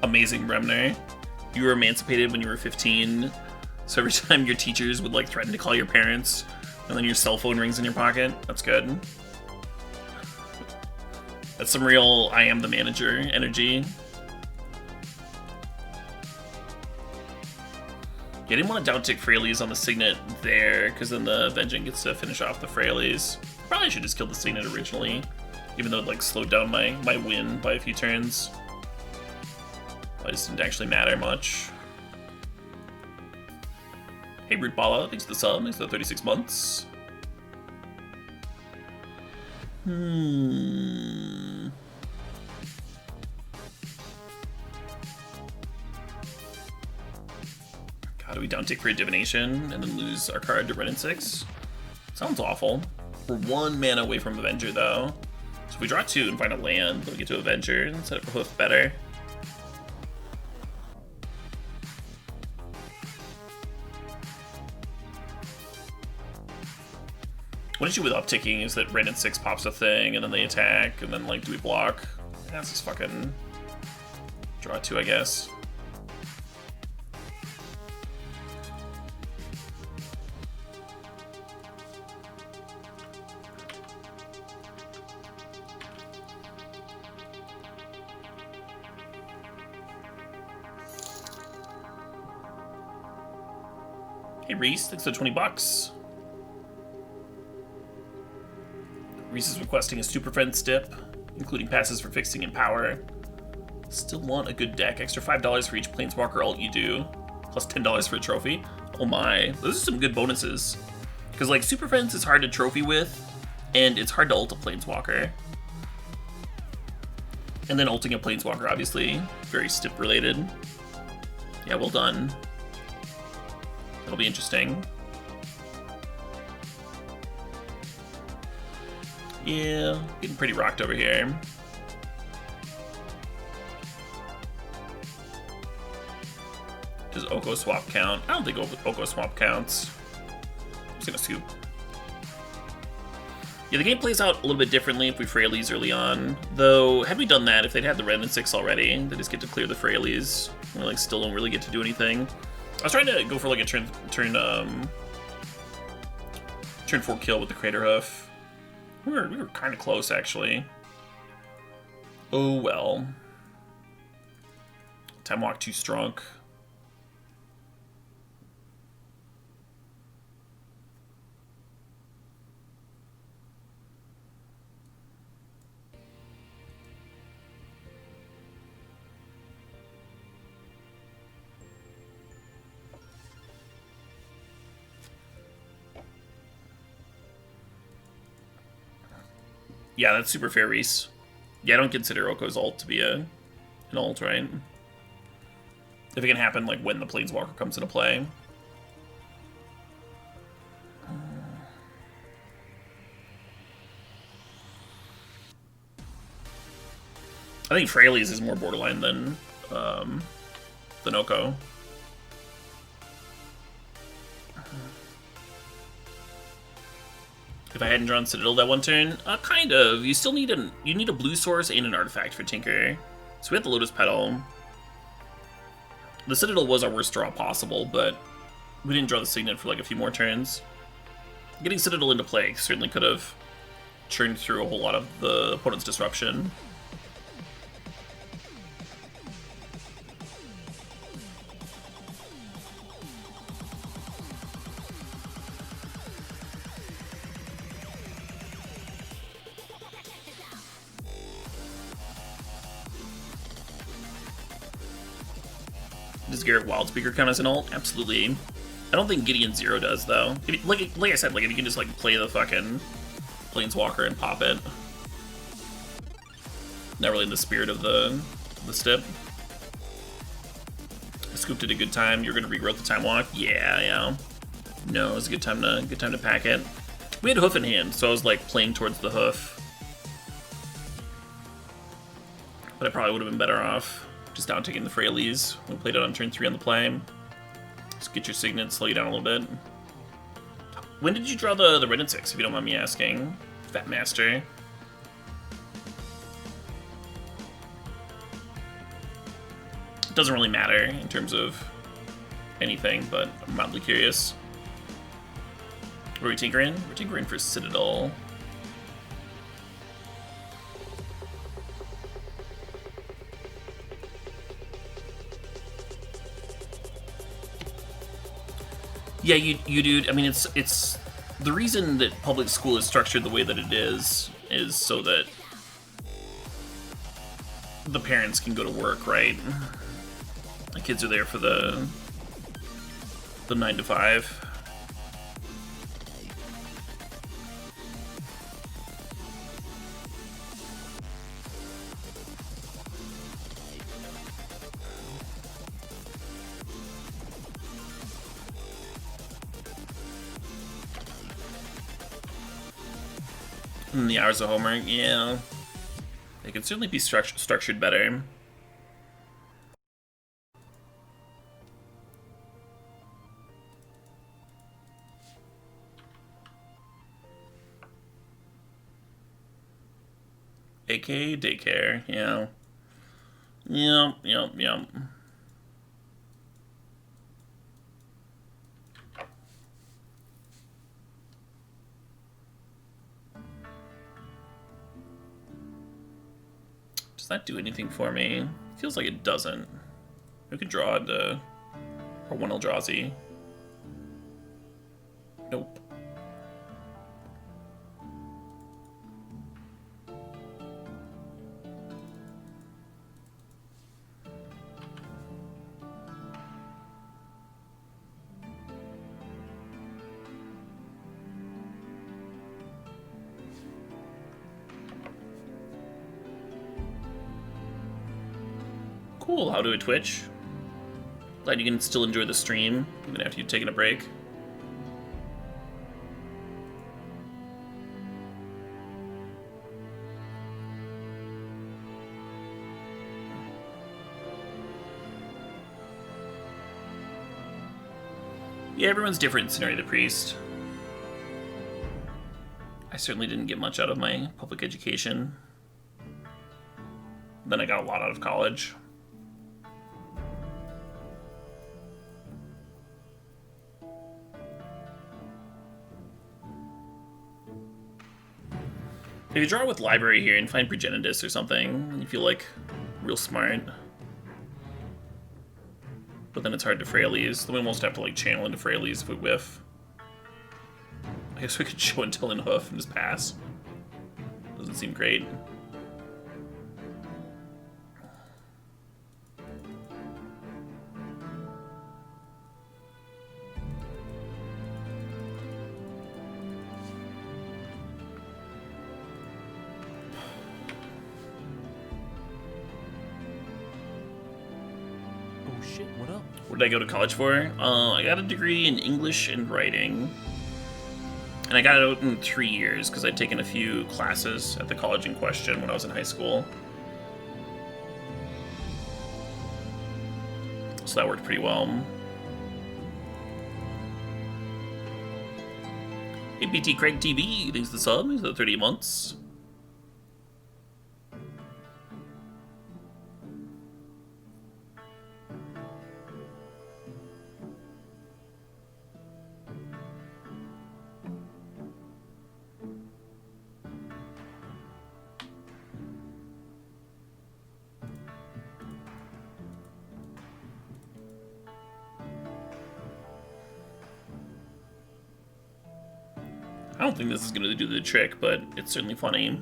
Amazing, Bremner. You were emancipated when you were 15, so every time your teachers would like threaten to call your parents, and then your cell phone rings in your pocket. That's good. That's some real I am the manager energy. Yeah, I didn't want to down tick Fraley's on the Signet there, because then the Vengeance gets to finish off the Fraley's. Probably should just kill the Signet originally, even though it like slowed down my win by a few turns. It just didn't actually matter much. Hey, Root Bala, thanks for the sub, thanks for the 36 months. God, do we down tick for a Divination and then lose our card to Red and 6? Sounds awful. We're 1 mana away from Avenger, though. So if we draw 2 and find a land, then we get to Avenger and set it for Hoof better. One issue with upticking is that Red and 6 pops a thing, and then they attack, and then, like, do we block? That's just fucking draw 2, I guess. Hey, Reese, thanks for 20 bucks. Reese is requesting a Super Friend stip, including passes for fixing and power. Still want a good deck. Extra $5 for each Planeswalker ult you do, plus $10 for a trophy. Oh my, those are some good bonuses. Because like Super Friends is hard to trophy with, and it's hard to ult a Planeswalker. And then ulting a Planeswalker, obviously. Very stip related. Yeah, well done. That'll be interesting. Yeah, getting pretty rocked over here. Does Oko swap count? I don't think Oko swap counts. I'm just gonna scoop. Yeah, the game plays out a little bit differently if we Freyalies early on. Though, had we done that, if they'd had the red and 6 already, they just get to clear the Freyalies. We like still don't really get to do anything. I was trying to go for like a turn 4 kill with the Crater Hoof. We were kind of close actually. Oh well. Time Walk too strong. Yeah, that's super fair, Reese. Yeah, I don't consider Oko's ult to be an ult, right? If it can happen, like, when the Planeswalker comes into play. I think Freyalies is more borderline than Oko. If I hadn't drawn Citadel that one turn, kind of. You still need a blue source and an artifact for Tinker. So we had the Lotus Petal. The Citadel was our worst draw possible, but we didn't draw the Signet for like a few more turns. Getting Citadel into play certainly could have churned through a whole lot of the opponent's disruption. Does Garrett Wildspeaker count as an ult? Absolutely. I don't think Gideon Zero does, though. Like I said, like if you can just like play the fucking Planeswalker and pop it. Not really in the spirit of the stip. I scooped at a good time. You're gonna regrowth the Time Walk? Yeah. No, it was a good time to pack it. We had Hoof in hand, so I was like playing towards the Hoof. But I probably would have been better off just down taking the Freyalies. We played it on turn 3 on the play. Just get your Signet, slow you down a little bit. When did you draw the red and 6, if you don't mind me asking? Fat Master. It doesn't really matter in terms of anything, but I'm mildly curious. What are we tinkering? We're tinkering for Citadel. Yeah, you dude. I mean, it's the reason that public school is structured the way that it is so that the parents can go to work, right? The kids are there for the 9 to 5. And the hours of homework, yeah. They could certainly be structured better. AKA daycare, yeah. Yep. Does that do anything for me? Feels like it doesn't. We could draw into or 1 Eldrazi. Nope. Cool, how do I Twitch? Glad you can still enjoy the stream, even after you've taken a break. Yeah, everyone's different in Scenario the Priest. I certainly didn't get much out of my public education. Then I got a lot out of college. If you draw with library here and find Progenitus or something, and you feel like real smart. But then it's hard to Fraley's. Then we almost have to like channel into Fraley's if we whiff. I guess we could show and tell in Hoof and just pass. Doesn't seem great. Oh shit, what up? What did I go to college for? I got a degree in English and writing. And I got it out in 3 years because I'd taken a few classes at the college in question when I was in high school. So that worked pretty well. Hey, BT Craig TV, thanks for the sub, thanks for the 30 months. I don't think this is going to do the trick, but it's certainly funny.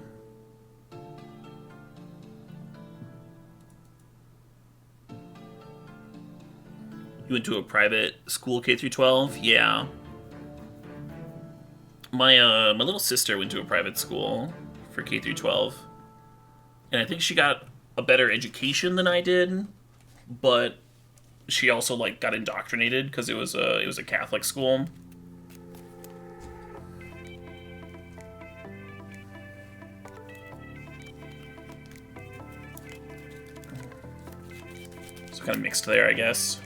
You went to a private school K through 12? Yeah. My little sister went to a private school for K through 12. And I think she got a better education than I did, but she also like got indoctrinated because it was a Catholic school. Kind of mixed there, I guess.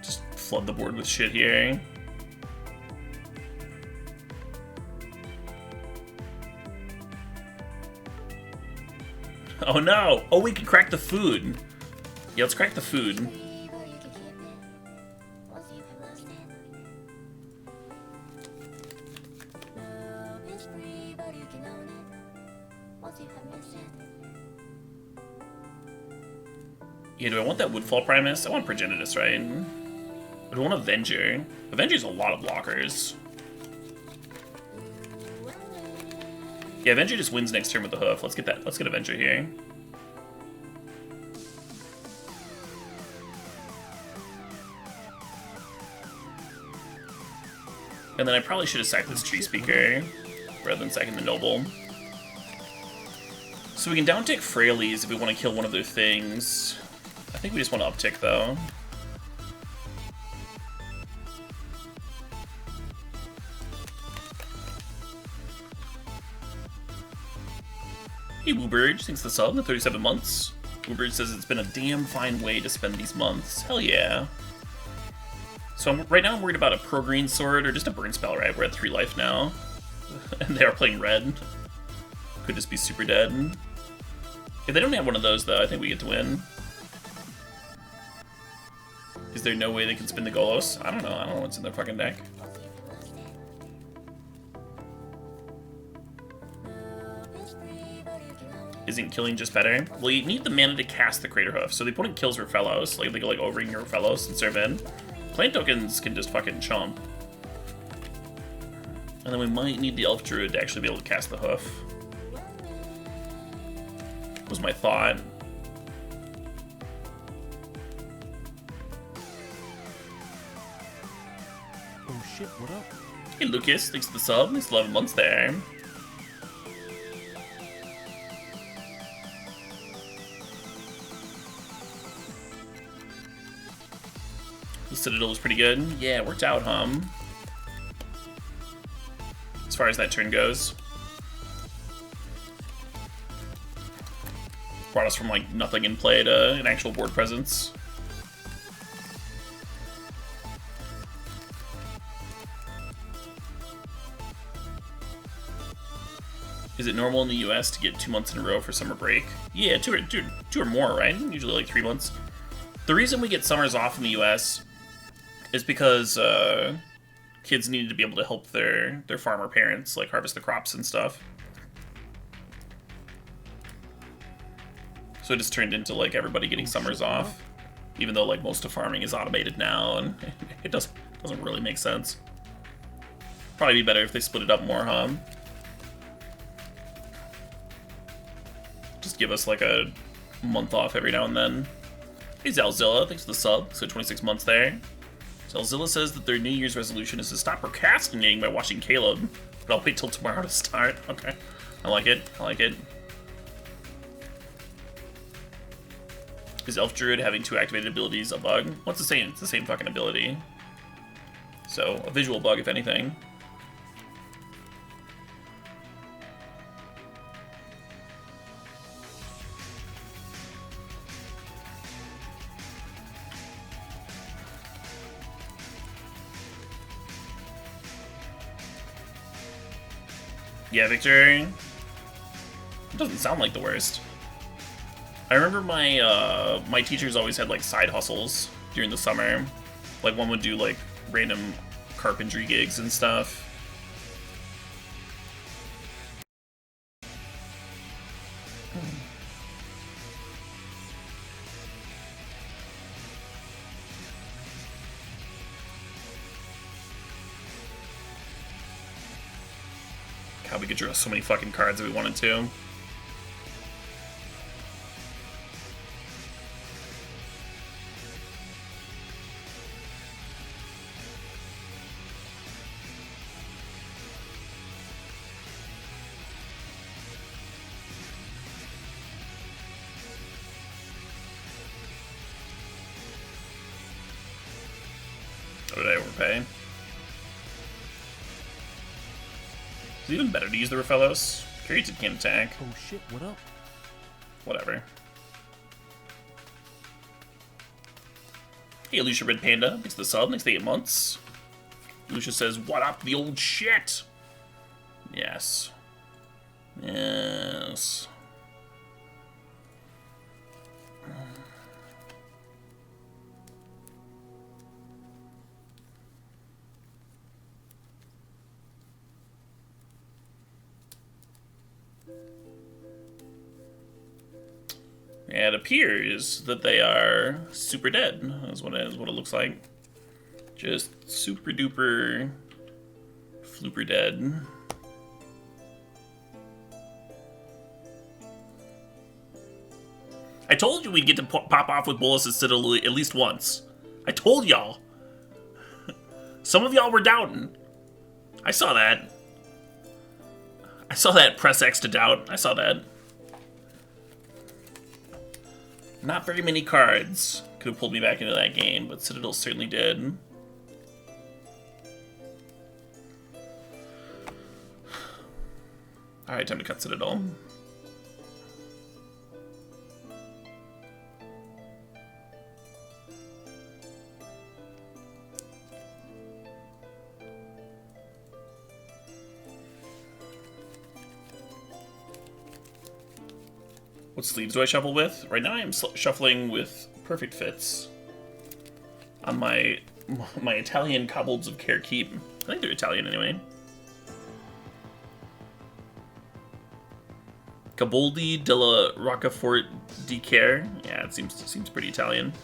Just flood the board with shit here. Oh no! Oh, we can crack the food. Yeah, let's crack the food. Yeah, do I want that Woodfall Primus? I want Progenitus, right? I do want Avenger. Avenger's a lot of blockers. Yeah, Avenger just wins next turn with the Hoof. Let's get that. Let's get Avenger here. And then I probably should have sacked this Tree Speaker rather than sacking the Noble. So we can down tick Fraley's if we want to kill one of their things. I think we just want to uptick though. Hey Woobird, thanks for the sub, the 37 months. Woobird says it's been a damn fine way to spend these months. Hell yeah. So right now I'm worried about a pro green sword or just a burn spell, right? We're at 3 life now. And they are playing red. Could just be super dead. If they don't have one of those though, I think we get to win. Is there no way they can spin the Golos? I don't know what's in their fucking deck. Isn't killing just better? Well, you need the mana to cast the Crater Hoof, so the opponent kills Rafellos. Like, they go like overing your Rafellos and serve in. Plant tokens can just fucking chomp. And then we might need the Elf Druid to actually be able to cast the Hoof. Was my thought. Oh shit, what up? Hey Lucas, thanks for the sub. Thanks for 11 months there. The Citadel was pretty good. Yeah, it worked out, as far as that turn goes. Brought us from like nothing in play to an actual board presence. Is it normal in the US to get 2 months in a row for summer break? Yeah, two or more, right? Usually like 3 months. The reason we get summers off in the US is because kids needed to be able to help their farmer parents like harvest the crops and stuff. So it just turned into like everybody getting summers off, even though like most of farming is automated now, and it doesn't really make sense. Probably be better if they split it up more, huh? Just give us like a month off every now and then. Hey Zalzilla, thanks for the sub. So 26 months there. Zalzilla says that their New Year's resolution is to stop procrastinating by watching Caleb, but I'll wait till tomorrow to start. Okay, I like it. I like it. Is Elf Druid having 2 activated abilities a bug? What's the same? It's the same fucking ability. So a visual bug, if anything. Yeah, Victor. It doesn't sound like the worst. I remember my my teachers always had like side hustles during the summer. Like one would do like random carpentry gigs and stuff. God, we could draw so many fucking cards if we wanted to. Or did I overpay? Is it even better to use the Rafellos? Created can't attack. Oh shit, what up? Whatever. Hey, Lucia Red Panda. Thanks for the sub. Next 8 months. Lucia says, what up, the old shit? Yes. Yes. It appears that they are super dead, is what it looks like. Just super duper flooper dead. I told you we'd get to pop off with Bolas' Citadel at least once. I told y'all. Some of y'all were doubting. I saw that. I saw that. Press X to doubt. I saw that. Not very many cards could have pulled me back into that game, but Citadel certainly did. Alright, time to cut Citadel. What sleeves do I shuffle with? Right now I am shuffling with Perfect Fits on my Italian Kobolds of Care Keep. I think they're Italian anyway. Caboldi della Roquefort di Care. Yeah, it seems pretty Italian.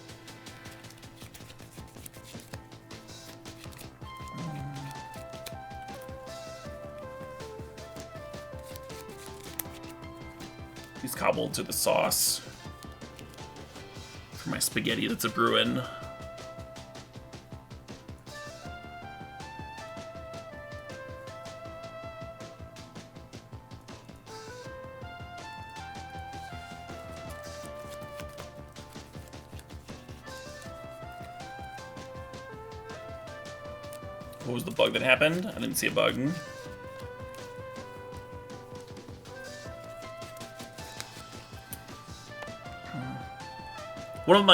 These kobolds are the sauce for my spaghetti that's a brewing. What was the bug that happened? I didn't see a bug. One of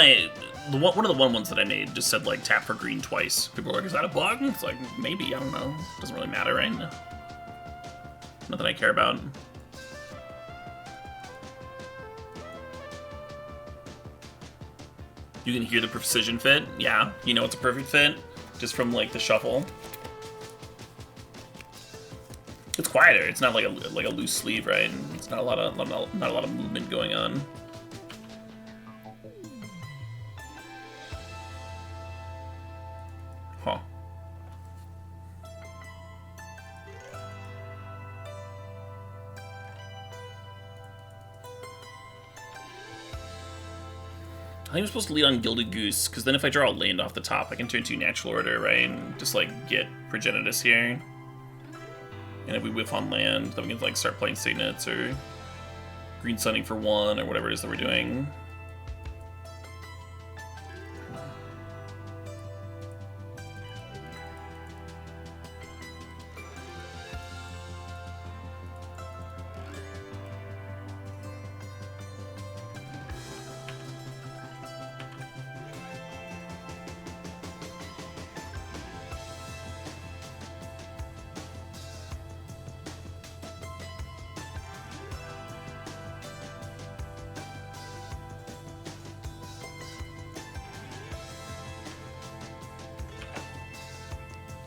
the ones that I made just said like tap for green twice. People were like, "Is that a bug?" It's like maybe, I don't know. Doesn't really matter, right? Nothing I care about. You can hear the precision fit. Yeah, you know it's a perfect fit just from like the shuffle. It's quieter. It's not like a loose sleeve, right? It's not a lot of movement going on. Huh. I think I'm supposed to lead on Gilded Goose, because then if I draw a land off the top, I can turn to Natural Order, right? And just, like, get Progenitus here. And if we whiff on land, then we can, like, start playing Signets or Green Sunning for 1 or whatever it is that we're doing.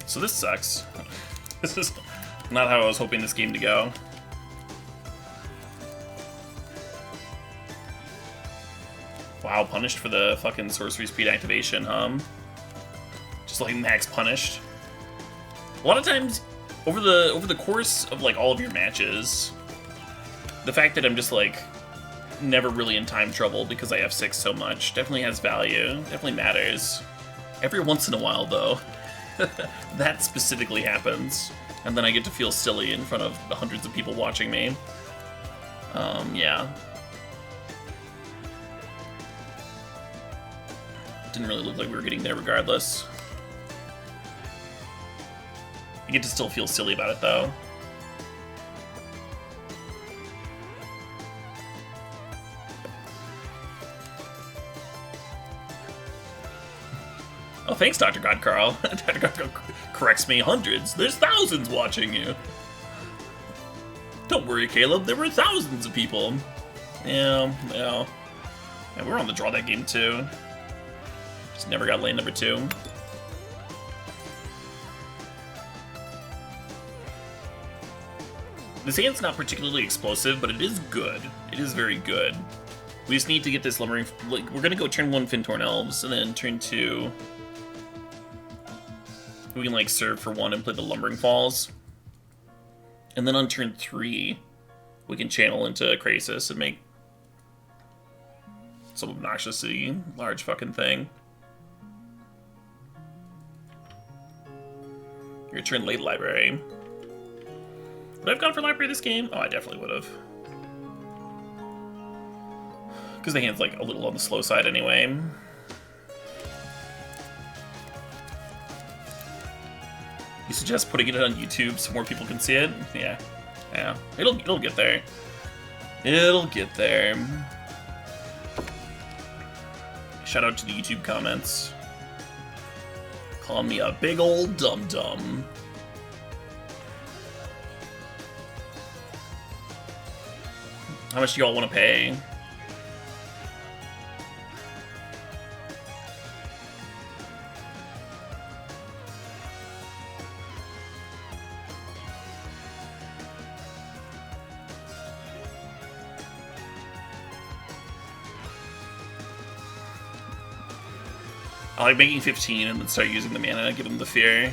So this sucks. This is not how I was hoping this game to go. Wow, punished for the fucking sorcery speed activation, huh? Just like max punished. A lot of times, over the course of like all of your matches, the fact that I'm just like never really in time trouble because I F6 so much definitely has value. Definitely matters. Every once in a while, though. That specifically happens, and then I get to feel silly in front of hundreds of people watching me. Yeah. Didn't really look like we were getting there regardless. I get to still feel silly about it, though. Oh, thanks, Dr. God Carl. Dr. God Carl corrects me. Hundreds. There's thousands watching you. Don't worry, Caleb. There were thousands of people. Yeah. We were on the draw that game, too. Just never got lane number 2. This hand's not particularly explosive, but it is good. It is very good. We just need to get this lumbering... Like, we're gonna go turn 1 Fintorn Elves, and then turn 2... We can, like, serve for 1 and play the Lumbering Falls. And then on turn 3, we can channel into Krasis and make some obnoxiously large fucking thing. Your turn late library. Would I have gone for library this game? Oh, I definitely would have. Because the hand's, like, a little on the slow side anyway. You suggest putting it on YouTube so more people can see it? Yeah. It'll get there. It'll get there. Shout out to the YouTube comments. Calling me a big old dum-dum. How much do y'all want to pay? I like making 15 and then start using the mana, give them the fear.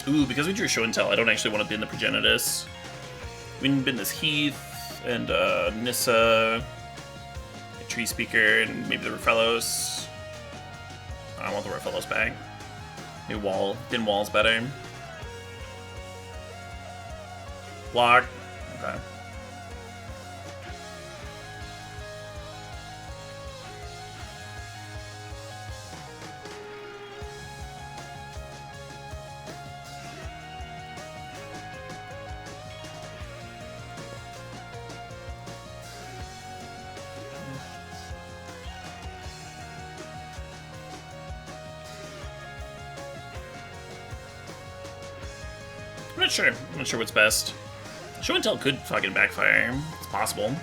Ooh, because we drew Show and Tell, I don't actually want to bin the Progenitus. We can bin this Heath and Nissa. Tree Speaker and maybe the Ruffellos. I want the Ruffellos back. Maybe Thin Wall's better. Block. Okay. I'm not sure. I'm not sure what's best. Show and Tell could fucking backfire. It's possible.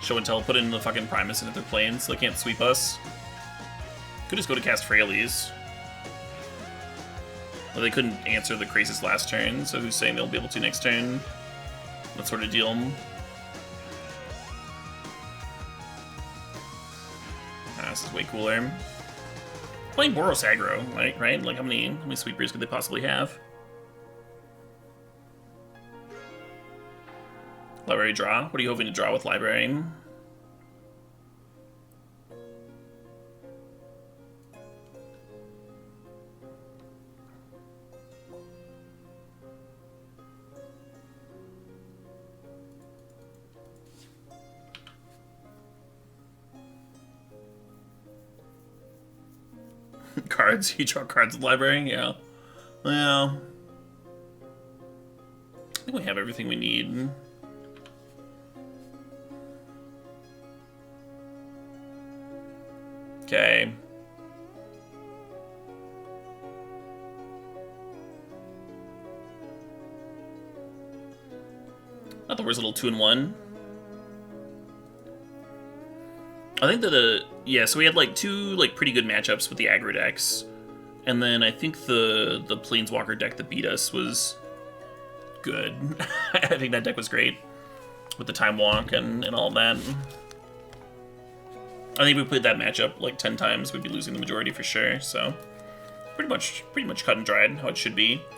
Show and Tell put in the fucking Primus into their planes so they can't sweep us. Could just go to cast Frailes. Well, they couldn't answer the Krasis last turn, so who's saying they'll be able to next turn? That sort of deal. This is way cooler. Playing Boros aggro, right? Like how many sweepers could they possibly have? Library draw. What are you hoping to draw with library? Cards? You draw cards in the library? Yeah. Well, I think we have everything we need. Okay. Not the worst little 2-in-1. I think that yeah, so we had like two pretty good matchups with the aggro decks, and then I think the Planeswalker deck that beat us was good. I think that deck was great with the Time Walk and all of that. I think if we played that matchup like 10 times, we'd be losing the majority for sure. So pretty much cut and dried how it should be.